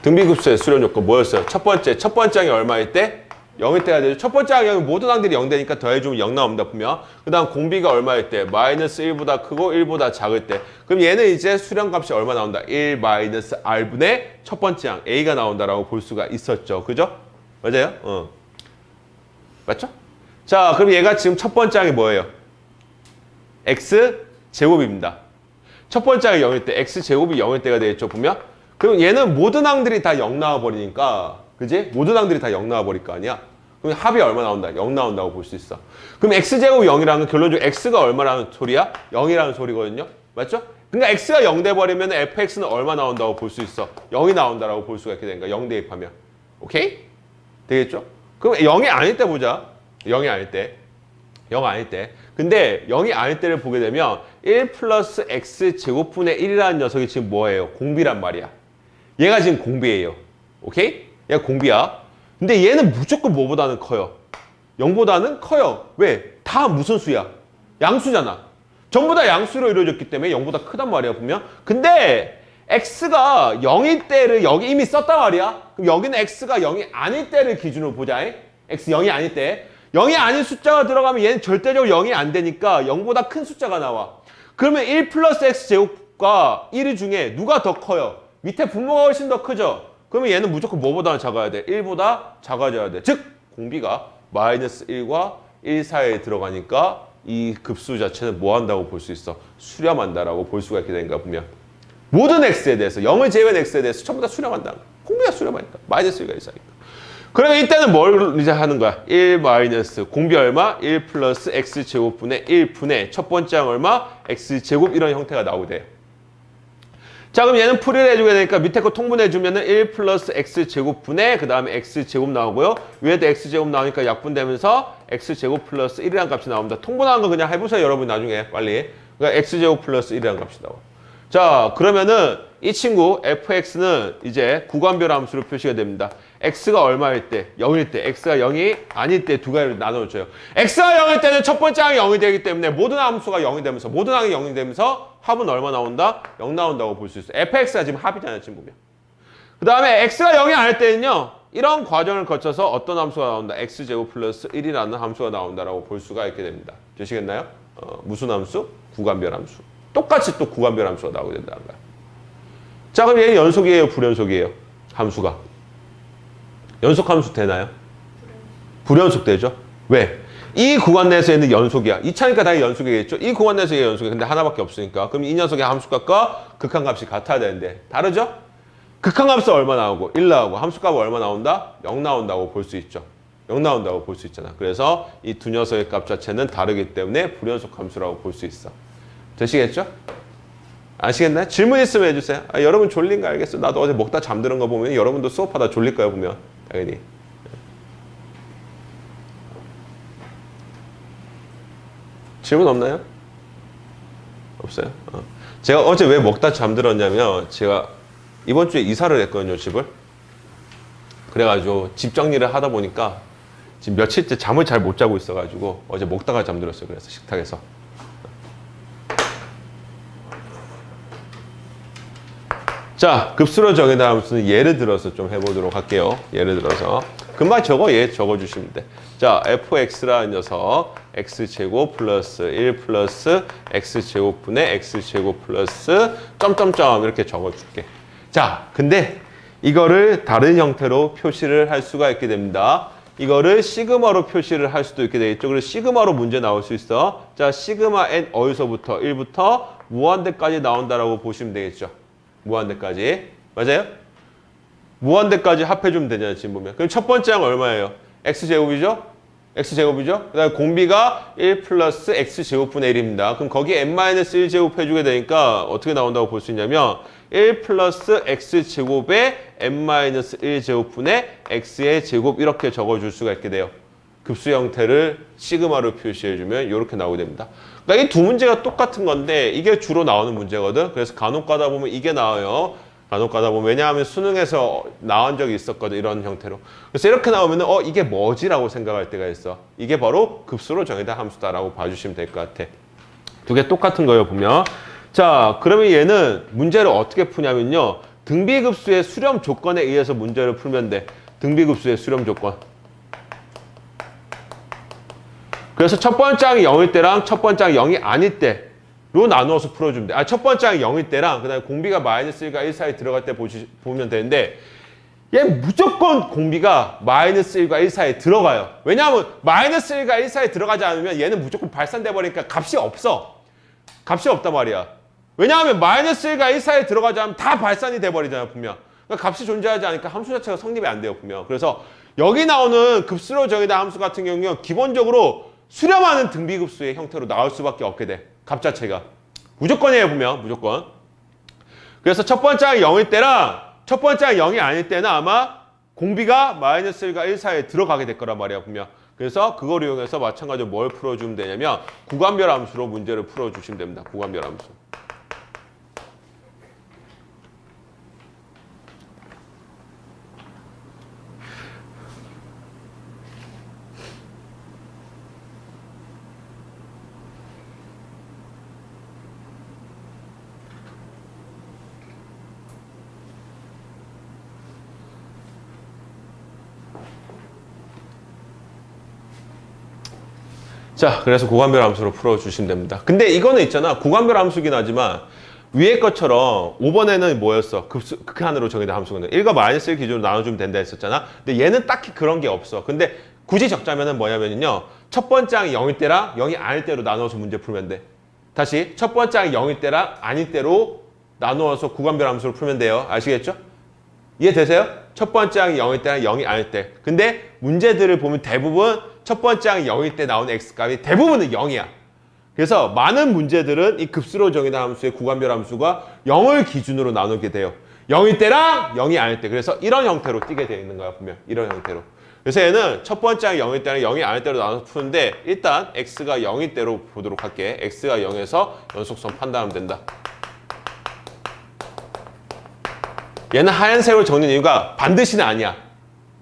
S1: 등비급수의 수렴 조건 뭐였어요? 첫 번째 항이 얼마일 때? 0일 때가 되죠. 첫 번째 항이 모든 항들이 0 되니까 더해주면 0 나옵니다. 보면. 그 다음 공비가 얼마일 때? 마이너스 1보다 크고 1보다 작을 때. 그럼 얘는 이제 수렴값이 얼마 나온다? 1 마이너스 R분의 첫 번째 항 A가 나온다라고 볼 수가 있었죠. 그죠? 맞아요? 맞죠? 자, 그럼 얘가 지금 첫 번째 항이 뭐예요? X제곱입니다. 첫 번째 항이 0일 때, X제곱이 0일 때가 되겠죠, 보면? 그럼 얘는 모든 항들이 다 0 나와버리니까, 그지? 모든 항들이 다 0 나와버릴 거 아니야? 그럼 합이 얼마 나온다? 0 나온다고 볼 수 있어. 그럼 X제곱 0이라는 건 결론적으로 X가 얼마라는 소리야? 0이라는 소리거든요? 맞죠? 그러니까 X가 0 돼버리면 fx는 얼마 나온다고 볼 수 있어? 0이 나온다라고 볼 수가 있게 되니까 0 대입하면. 오케이? 되겠죠? 그럼 0이 아닐 때 보자. 0이 아닐 때. 0 아닐 때. 근데 0이 아닐 때를 보게 되면 1 플러스 x제곱분의 1이라는 녀석이 지금 뭐예요? 공비란 말이야. 얘가 지금 공비예요. 오케이? 얘가 공비야. 근데 얘는 무조건 뭐보다는 커요? 0보다는 커요. 왜? 다 무슨 수야? 양수잖아. 전부 다 양수로 이루어졌기 때문에 0보다 크단 말이야, 보면. 근데 x가 0일 때를 여기 이미 썼단 말이야. 그럼 여기는 x가 0이 아닐 때를 기준으로 보자. x 0이 아닐 때. 0이 아닌 숫자가 들어가면 얘는 절대적으로 0이 안 되니까 0보다 큰 숫자가 나와. 그러면 1 플러스 x제곱과 1 중에 누가 더 커요? 밑에 분모가 훨씬 더 크죠? 그러면 얘는 무조건 뭐보다 작아야 돼? 1보다 작아져야 돼. 즉, 공비가 마이너스 1과 1 사이에 들어가니까 이 급수 자체는 뭐 한다고 볼 수 있어? 수렴한다라고 볼 수가 있게 되는가 보면. 모든 x에 대해서, 0을 제외한 x에 대해서 전부 다 수렴한다. 공비가 수렴하니까. 마이너스 1과 1 사이니까. 그러면 이때는 뭘 이제 하는 거야? 1 마이너스 공비 얼마? 1 플러스 x제곱분의 1분의 첫 번째 항 얼마? x제곱 이런 형태가 나오게 돼요. 자, 그럼 얘는 풀이를 해주게 되니까 밑에 거 통분해주면은 1 플러스 x제곱분의 그 다음에 x제곱 나오고요. 위에도 x제곱 나오니까 약분되면서 x제곱 플러스 1이라는 값이 나옵니다. 통분하는 거 그냥 해보세요, 여러분 나중에 빨리. 그러니까 x제곱 플러스 1이라는 값이 나와. 자, 그러면은 이 친구 fx는 이제 구간별 함수로 표시가 됩니다. x가 얼마일 때? 0일 때. x가 0이 아닐 때 두 가지로 나눠줘요. x가 0일 때는 첫 번째 항이 0이 되기 때문에 모든 함수가 0이 되면서 모든 항이 0이 되면서 합은 얼마 나온다? 0 나온다고 볼 수 있어요. fx가 지금 합이잖아요, 지금 보면. 그 다음에 x가 0이 아닐 때는요. 이런 과정을 거쳐서 어떤 함수가 나온다? x제곱 플러스 1이라는 함수가 나온다라고 볼 수가 있게 됩니다. 되시겠나요? 무슨 함수? 구간별 함수. 똑같이 또 구간별 함수가 나오게 된다는 거야. 자, 그럼 얘는 연속이에요, 불연속이에요? 함수가. 연속 함수 되나요? 불연속 되죠? 왜? 이 구간 내에서 얘는 연속이야. 2차니까 당연히 연속이겠죠? 이 구간 내에서 얘가 연속이야. 근데 하나밖에 없으니까. 그럼 이 녀석의 함수값과 극한값이 같아야 되는데 다르죠? 극한값은 얼마 나오고 1 나오고 함수값은 얼마 나온다? 0 나온다고 볼 수 있죠. 0 나온다고 볼 수 있잖아. 그래서 이 두 녀석의 값 자체는 다르기 때문에 불연속 함수라고 볼 수 있어. 되시겠죠? 아시겠나요? 질문 있으면 해주세요. 아, 여러분 졸린 거 알겠어? 나도 어제 먹다 잠드는 거 보면 여러분도 수업하다 졸릴 거예요, 보면. 당연히. 질문 없나요? 없어요? 제가 어제 왜 먹다 잠들었냐면 제가 이번 주에 이사를 했거든요, 집을. 그래가지고 집 정리를 하다 보니까 지금 며칠째 잠을 잘 못 자고 있어가지고 어제 먹다가 잠들었어요. 그래서 식탁에서. 자, 급수로 정의다 함수는 예를 들어서 좀 해보도록 할게요. 예를 들어서 금방 얘 적어주시면 돼. 자, fx라는 녀석 x제곱 플러스 1 플러스 x제곱분의 x제곱 플러스 점점점 이렇게 적어줄게. 자, 근데 이거를 다른 형태로 표시를 할 수가 있게 됩니다. 이거를 시그마로 표시를 할 수도 있게 되겠죠. 그래서 시그마로 문제 나올 수 있어. 자, 시그마 n 어디서부터 1부터 무한대까지 나온다라고 보시면 되겠죠. 무한대까지. 맞아요? 무한대까지 합해주면 되잖아요, 지금 보면. 그럼 첫 번째 항 얼마예요? x제곱이죠? x제곱이죠? 그 다음에 공비가 1 플러스 x제곱분의 1입니다. 그럼 거기에 n-1제곱 해주게 되니까 어떻게 나온다고 볼 수 있냐면 1 플러스 x제곱에 n-1제곱분의 x의 제곱 이렇게 적어줄 수가 있게 돼요. 급수 형태를 시그마로 표시해주면 이렇게 나오게 됩니다. 그러니까 이 두 문제가 똑같은 건데 이게 주로 나오는 문제거든. 그래서 간혹 가다 보면 이게 나와요. 간혹 가다 보면 왜냐하면 수능에서 나온 적이 있었거든. 이런 형태로. 그래서 이렇게 나오면 이게 뭐지라고 생각할 때가 있어. 이게 바로 급수로 정의다 함수다라고 봐주시면 될 것 같아. 두 개 똑같은 거예요, 보면. 자, 그러면 얘는 문제를 어떻게 푸냐면요. 등비급수의 수렴 조건에 의해서 문제를 풀면 돼. 등비급수의 수렴 조건. 그래서 첫 번째 항이 0일 때랑 첫 번째 항이 0이 아닐 때로 나누어서 풀어주면 돼. 첫 번째 항이 0일 때랑 그다음에 공비가 마이너스 1과 1 사이에 들어갈 때 보면 되는데 얘 무조건 공비가 마이너스 1과 1 사이에 들어가요. 왜냐하면 마이너스 1과 1 사이에 들어가지 않으면 얘는 무조건 발산돼 버리니까 값이 없어. 값이 없단 말이야. 왜냐하면 마이너스 1과 1 사이에 들어가지 않으면 다 발산이 돼버리잖아, 분명. 그러니까 값이 존재하지 않으니까 함수 자체가 성립이 안 돼요, 분명. 그래서 여기 나오는 급수로 정의된 함수 같은 경우는 기본적으로 수렴하는 등비급수의 형태로 나올 수밖에 없게 돼. 값 자체가. 무조건이에요, 보면. 무조건. 그래서 첫 번째 항이 0일 때랑 첫 번째 항이 0이 아닐 때는 아마 공비가 마이너스 1과 1 사이에 들어가게 될 거란 말이야, 분명. 그래서 그걸 이용해서 마찬가지로 뭘 풀어주면 되냐면 구간별 함수로 문제를 풀어주시면 됩니다. 구간별 함수. 자, 그래서 구간별 함수로 풀어주시면 됩니다. 근데 이거는 있잖아. 구간별 함수긴 하지만 위에 것처럼 5번에는 뭐였어? 극한으로 정의된 함수는 1과 마이너스 1 기준으로 나눠주면 된다 했었잖아. 근데 얘는 딱히 그런 게 없어. 근데 굳이 적자면은 뭐냐면요. 첫 번째 항이 0일 때랑 0이 아닐 때로 나눠서 문제 풀면 돼. 다시 첫 번째 항이 0일 때랑 아닐 때로 나누어서 구간별 함수를 풀면 돼요. 아시겠죠? 이해되세요? 첫 번째 항이 0일 때랑 0이 아닐 때. 근데 문제들을 보면 대부분 첫 번째 항이 0일 때 나오는 x값이 대부분은 0이야. 그래서 많은 문제들은 이 급수로 정의된 함수의 구간별 함수가 0을 기준으로 나누게 돼요. 0일 때랑 0이 아닐 때. 그래서 이런 형태로 띄게 되어 있는 거야, 보면. 이런 형태로. 그래서 얘는 첫 번째 항이 0일 때랑 0이 아닐 때로 나눠서 푸는데 일단 x가 0일 때로 보도록 할게. x가 0에서 연속성 판단하면 된다. 얘는 하얀색으로 적는 이유가 반드시는 아니야.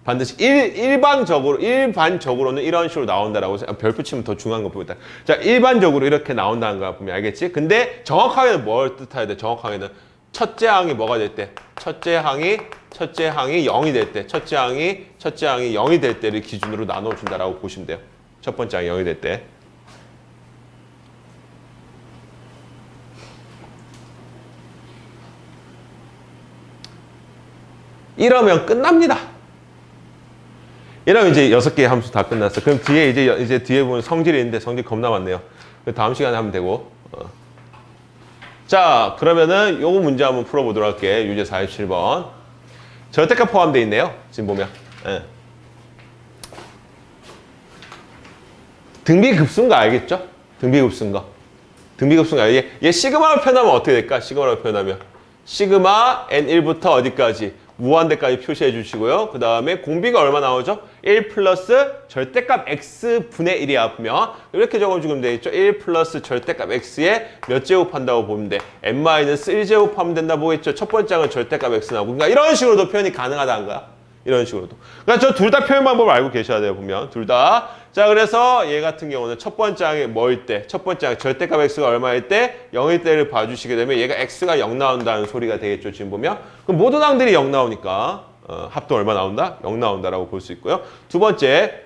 S1: 반드시 일반적으로는 이런 식으로 나온다라고 별표 치면 더 중요한 거 보겠다. 자, 일반적으로 이렇게 나온다는 거야, 보면 알겠지? 근데 정확하게는 뭘 뜻해야 돼? 정확하게는 첫째 항이 뭐가 될 때? 첫째 항이 0이 될 때, 첫째 항이 0이 될 때를 기준으로 나눠준다라고 보시면 돼요. 첫 번째 항이 0이 될 때. 이러면 끝납니다. 이러면 이제 6개의 함수 다 끝났어. 그럼 뒤에 이제 뒤에 보면 성질이 있는데 성질 겁나 많네요. 다음 시간에 하면 되고. 자, 그러면은 요거 문제 한번 풀어보도록 할게. 유제 47번. 절대값 포함되어 있네요. 지금 보면. 예. 등비급수인 거 알겠죠? 등비급수인 거. 등비급수인 거 알겠지? 얘 시그마로 표현하면 어떻게 될까? 시그마로 표현하면. 시그마 n1부터 어디까지? 무한대까지 표시해 주시고요. 그 다음에 공비가 얼마 나오죠? 1 플러스 절대값 x분의 1이 아프면 이렇게 적어주면 되겠죠? 1 플러스 절대값 x에 몇 제곱한다고 보면 돼? n-1제곱 하면 된다 보겠죠? 첫 번째 항은 절대값 x 나오고. 그러니까 이런 식으로도 표현이 가능하다는 거야. 이런 식으로도. 그러니까 저 둘 다 표현 방법을 알고 계셔야 돼요, 보면. 둘 다. 자, 그래서 얘 같은 경우는 첫 번째 항이 뭐일 때? 첫 번째 항 절대값 x가 얼마일 때? 0일 때를 봐주시게 되면 얘가 x가 0 나온다는 소리가 되겠죠, 지금 보면. 그럼 모든 항들이 0 나오니까 합도 얼마 나온다? 0 나온다라고 볼 수 있고요. 두 번째,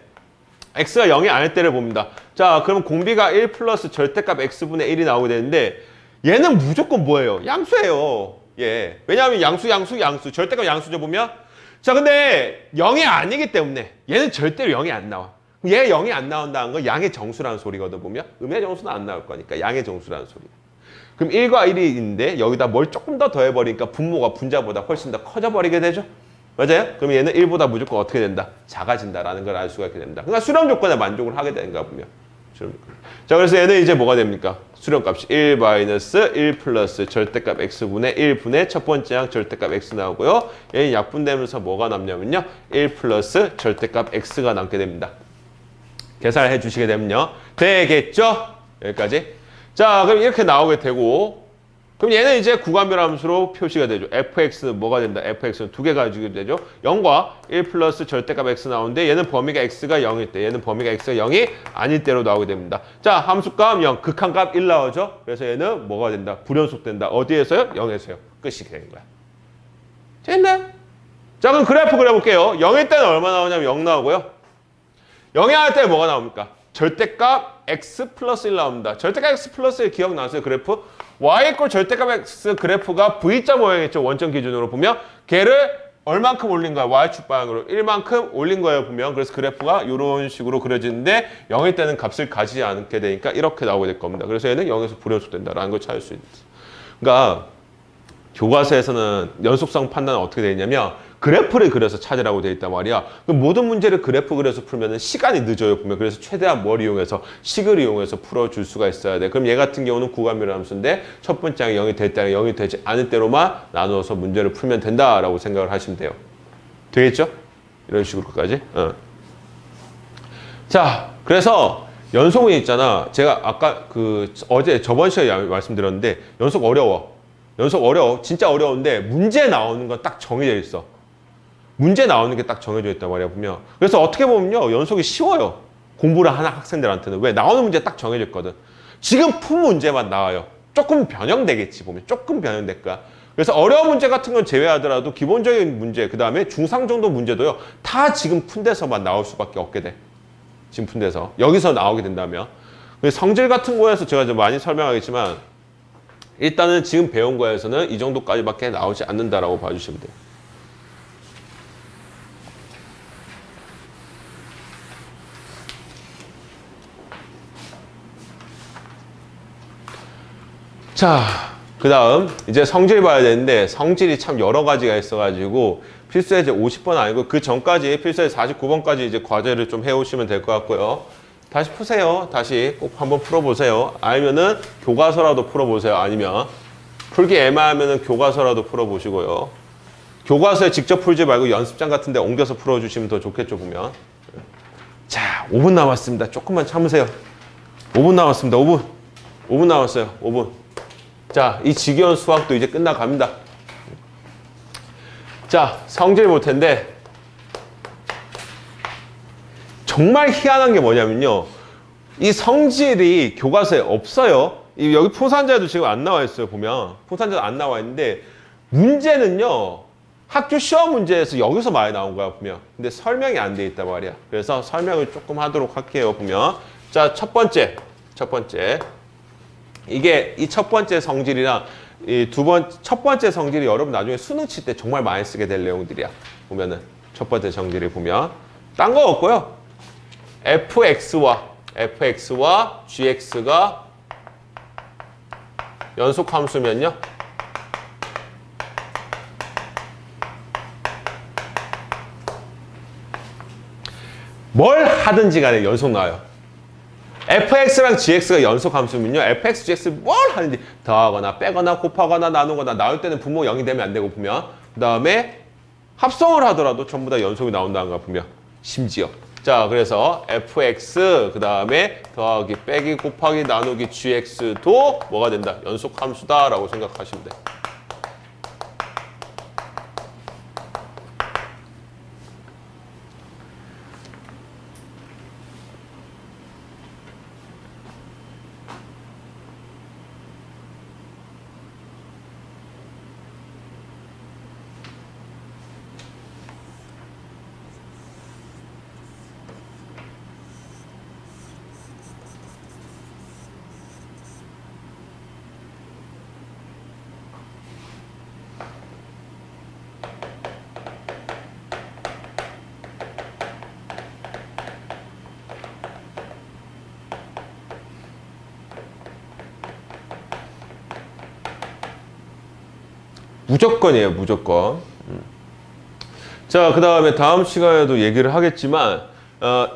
S1: x가 0이 아닐 때를 봅니다. 자, 그럼 공비가 1 플러스 절대값 x분의 1이 나오게 되는데 얘는 무조건 뭐예요? 양수예요. 예. 왜냐하면 양수. 절대값 양수죠, 보면. 자, 근데 0이 아니기 때문에 얘는 절대로 0이 안 나와. 얘가 0이 안 나온다는 건 양의 정수라는 소리거든, 보면. 음의 정수는 안 나올 거니까 양의 정수라는 소리. 그럼 1과 1이 있는데 여기다 뭘 조금 더 더해버리니까 분모가 분자보다 훨씬 더 커져버리게 되죠? 맞아요? 그럼 얘는 1보다 무조건 어떻게 된다? 작아진다라는 걸 알 수가 있게 됩니다. 그러니까 수렴 조건에 만족을 하게 되는가 보면. 자, 그래서 얘는 이제 뭐가 됩니까? 수렴값이 1 플러스 절대값 x분의 1분의 첫 번째 항 절대값 x 나오고요. 얘는 약분되면서 뭐가 남냐면요. 1 플러스 절대값 x가 남게 됩니다. 계산해 주시게 되면요. 되겠죠? 여기까지. 자, 그럼 이렇게 나오게 되고, 그럼 얘는 이제 구간별 함수로 표시가 되죠. fx는 뭐가 된다? fx는 두 개 가지고 되죠. 0과 1 플러스 절대값 x 나오는데 얘는 범위가 x가 0일 때, 얘는 범위가 x가 0이 아닐 때로 나오게 됩니다. 자, 함수값 0, 극한값 1 나오죠. 그래서 얘는 뭐가 된다? 불연속된다. 어디에서요? 0에서요. 끝이 되는 거야. 됐나요? 자, 그럼 그래프 그려볼게요. 0일 때는 얼마 나오냐면 0 나오고요. 0이 아닐 때는 뭐가 나옵니까? 절대값 x 플러스 1 나옵니다. 절대값 x 플러스 1 기억나세요? 그래프? y 이꼴 절대값 x 그래프가 V자 모양이죠. 원점 기준으로 보면 걔를 얼만큼 올린 거야? y축 방향으로 1만큼 올린 거예요. 보면. 그래서 그래프가 이런 식으로 그려지는데 0일 때는 값을 가지지 않게 되니까 이렇게 나오게 될 겁니다. 그래서 얘는 0에서 불연속된다라는 걸 찾을 수 있는. 그러니까 교과서에서는 연속성 판단은 어떻게 되어 있냐면 그래프를 그려서 찾으라고 되어 있단 말이야. 그럼 모든 문제를 그래프 그려서 풀면 시간이 늦어요. 보면. 그래서 최대한 뭘 이용해서 식을 이용해서 풀어줄 수가 있어야 돼. 그럼 얘 같은 경우는 구간미를 함수인데 첫 번째 항이 0이 될 때랑 0이 되지 않을 때로만 나누어서 문제를 풀면 된다라고 생각을 하시면 돼요. 되겠죠? 이런 식으로까지. 자, 그래서 연속은 있잖아. 제가 아까 저번 시간에 말씀드렸는데 연속 어려워. 진짜 어려운데 문제 나오는 건 딱 정해져 있어. 문제 나오는 게 딱 정해져 있단 말이야, 보면. 그래서 어떻게 보면요, 연속이 쉬워요. 공부를 하는 학생들한테는. 왜? 나오는 문제 딱 정해져 있거든. 지금 푼 문제만 나와요. 조금 변형되겠지, 보면. 조금 변형될 거야. 그래서 어려운 문제 같은 건 제외하더라도 기본적인 문제, 그 다음에 중상 정도 문제도요, 다 지금 푼 데서만 나올 수밖에 없게 돼. 지금 푼 데서. 여기서 나오게 된다면. 성질 같은 거에서 제가 좀 많이 설명하겠지만, 일단은 지금 배운 거에서는 이 정도까지밖에 나오지 않는다라고 봐주시면 돼요. 자, 그 다음 이제 성질 봐야 되는데 성질이 참 여러 가지가 있어가지고 필수에 이제 50번 아니고 그 전까지 필수에 49번까지 이제 과제를 좀 해오시면 될 것 같고요. 다시 푸세요. 다시 꼭 한번 풀어보세요. 아니면은 교과서라도 풀어보세요. 아니면 풀기 애매하면은 교과서라도 풀어보시고요. 교과서에 직접 풀지 말고 연습장 같은 데 옮겨서 풀어주시면 더 좋겠죠, 보면. 자, 5분 남았습니다. 조금만 참으세요. 5분 남았습니다. 5분 남았어요. 5분. 자, 이 지겨운 수학도 이제 끝나갑니다. 자, 성질 볼 텐데 정말 희한한 게 뭐냐면요. 이 성질이 교과서에 없어요. 여기 풍산자도 지금 안 나와 있어요. 보면 풍산자도 안 나와 있는데 문제는요. 학교 시험 문제에서 여기서 많이 나온 거야. 보면. 근데 설명이 안 돼 있단 말이야. 그래서 설명을 조금 하도록 할게요. 보면. 자, 첫 번째. 이게 이 첫 번째 성질이랑 첫 번째 성질이 여러분 나중에 수능 칠 때 정말 많이 쓰게 될 내용들이야. 보면은 첫 번째 성질을 보면 딴 거 없고요. fx와 gx가 연속함수면요. 뭘 하든지 간에 연속 나와요. fx랑 gx가 연속함수면요. fx, gx 뭘 하는지 더하거나 빼거나 곱하거나 나누거나 나올 때는 분모 0이 되면 안 되고 보면 그 다음에 합성을 하더라도 전부 다 연속이 나온다는 거 보면 심지어 자 그래서 fx 그 다음에 더하기 빼기 곱하기 나누기 gx도 뭐가 된다? 연속함수다 라고 생각하시면 돼요. 무조건이에요, 무조건. 자, 그 다음에 다음 시간에도 얘기를 하겠지만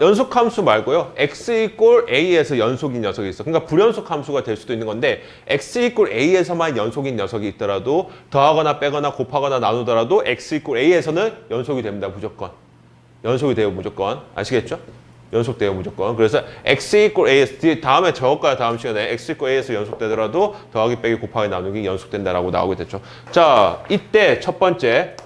S1: 연속함수 말고요. x 이꼴 a에서 연속인 녀석이 있어. 그러니까 불연속 함수가 될 수도 있는 건데 x 이꼴 a에서만 연속인 녀석이 있더라도 더하거나 빼거나 곱하거나 나누더라도 x 이꼴 a에서는 연속이 됩니다, 무조건. 연속이 돼요, 무조건. 아시겠죠? 연속돼요, 무조건. 그래서 x 이꼴 a에서 다음에 저것까지 다음 시간에 x 이꼴 a에서 연속되더라도 더하기 빼기 곱하기 나누기 연속된다라고 나오게 됐죠. 자, 이때 첫 번째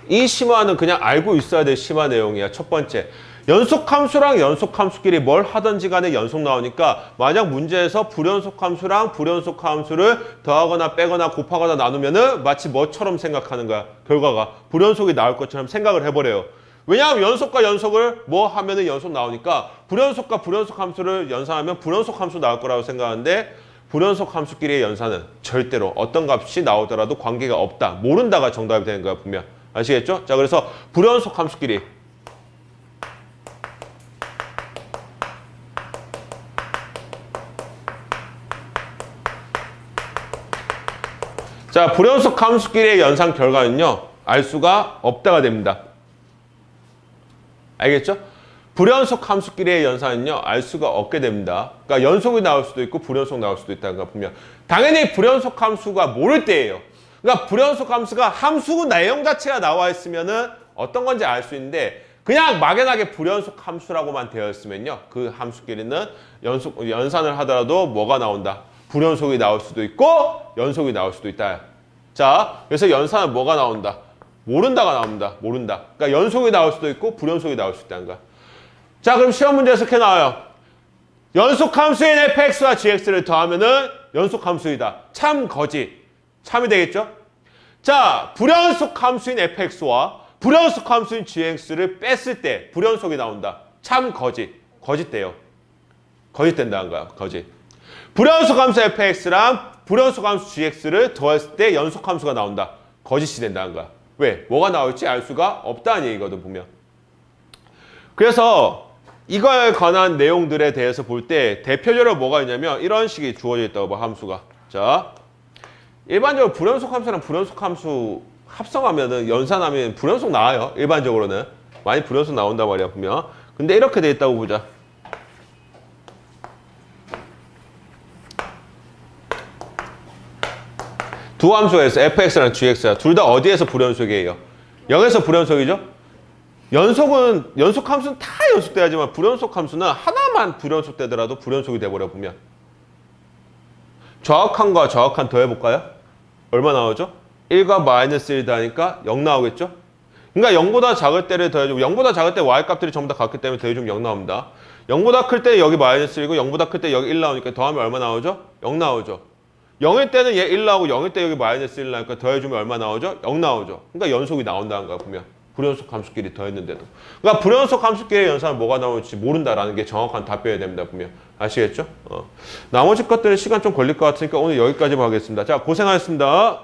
S1: 이 심화는 그냥 알고 있어야 될 심화 내용이야. 첫 번째 연속함수랑 연속함수끼리 뭘 하든지 간에 연속 나오니까 만약 문제에서 불연속함수랑 불연속함수를 더하거나 빼거나 곱하거나 나누면은 마치 뭐처럼 생각하는 거야. 결과가 불연속이 나올 것처럼 생각을 해버려요. 왜냐하면 연속과 연속을 뭐 하면은 연속 나오니까 불연속과 불연속 함수를 연산하면 불연속 함수 나올 거라고 생각하는데 불연속 함수끼리의 연산은 절대로 어떤 값이 나오더라도 관계가 없다. 모른다가 정답이 되는 거야, 분명. 아시겠죠? 자, 그래서 불연속 함수끼리. 자, 불연속 함수끼리의 연산 결과는요. 알 수가 없다가 됩니다. 알겠죠? 불연속 함수끼리의 연산은요. 알 수가 없게 됩니다. 그러니까 연속이 나올 수도 있고 불연속 나올 수도 있다는 거 보면 당연히 불연속 함수가 모를 때예요. 그러니까 불연속 함수가 함수 내용 자체가 나와 있으면은 어떤 건지 알 수 있는데 그냥 막연하게 불연속 함수라고만 되어 있으면요. 그 함수끼리는 연산을 하더라도 뭐가 나온다? 불연속이 나올 수도 있고 연속이 나올 수도 있다. 자, 그래서 연산은 뭐가 나온다? 모른다가 나옵니다. 모른다. 그러니까 연속이 나올 수도 있고 불연속이 나올 수 있다는 거야. 자, 그럼 시험 문제에서 이렇게 나와요. 연속함수인 fx와 gx를 더하면은 연속함수이다. 참, 거짓. 참이 되겠죠? 자, 불연속함수인 fx와 불연속함수인 gx를 뺐을 때 불연속이 나온다. 참, 거짓. 거짓돼요. 거짓된다는 거야. 거짓. 불연속함수 fx랑 불연속함수 gx를 더했을 때 연속함수가 나온다. 거짓이 된다는 거야. 왜? 뭐가 나올지 알 수가 없다는 얘기거든, 보면. 그래서 이거에 관한 내용들에 대해서 볼 때 대표적으로 뭐가 있냐면 이런 식이 주어져 있다고 봐, 함수가. 자, 일반적으로 불연속 함수랑 불연속 함수 합성하면은 연산하면 불연속 나와요. 일반적으로는. 많이 불연속 나온단 말이야, 보면. 근데 이렇게 돼 있다고 보자. 두 함수가 있어. fx랑 gx야. 둘 다 어디에서 불연속이에요? 0에서 불연속이죠? 연속 함수는 다 연속돼야지만 불연속 함수는 하나만 불연속되더라도 불연속이 돼버려, 보면. 좌악한과 좌악한 더해볼까요? 얼마 나오죠? 1과 마이너스 1 더하니까 0 나오겠죠? 그러니까 0보다 작을 때를 더해주고 0보다 작을 때 y값들이 전부 다 같기 때문에 더해주면 0 나옵니다. 0보다 클 때 여기 마이너스 1이고 0보다 클 때 여기 1 나오니까 더하면 얼마 나오죠? 0 나오죠. 0일 때는 얘 1 나오고 0일 때 여기 마이너스 1 나오니까 더해주면 얼마 나오죠? 0 나오죠. 그러니까 연속이 나온다는 거야, 보면. 불연속 함수끼리 더했는데도. 그러니까 불연속 함수끼리의 연산은 뭐가 나올지 모른다라는 게 정확한 답변이 됩니다, 보면. 아시겠죠? 나머지 것들은 시간 좀 걸릴 것 같으니까 오늘 여기까지만 하겠습니다. 자, 고생하셨습니다.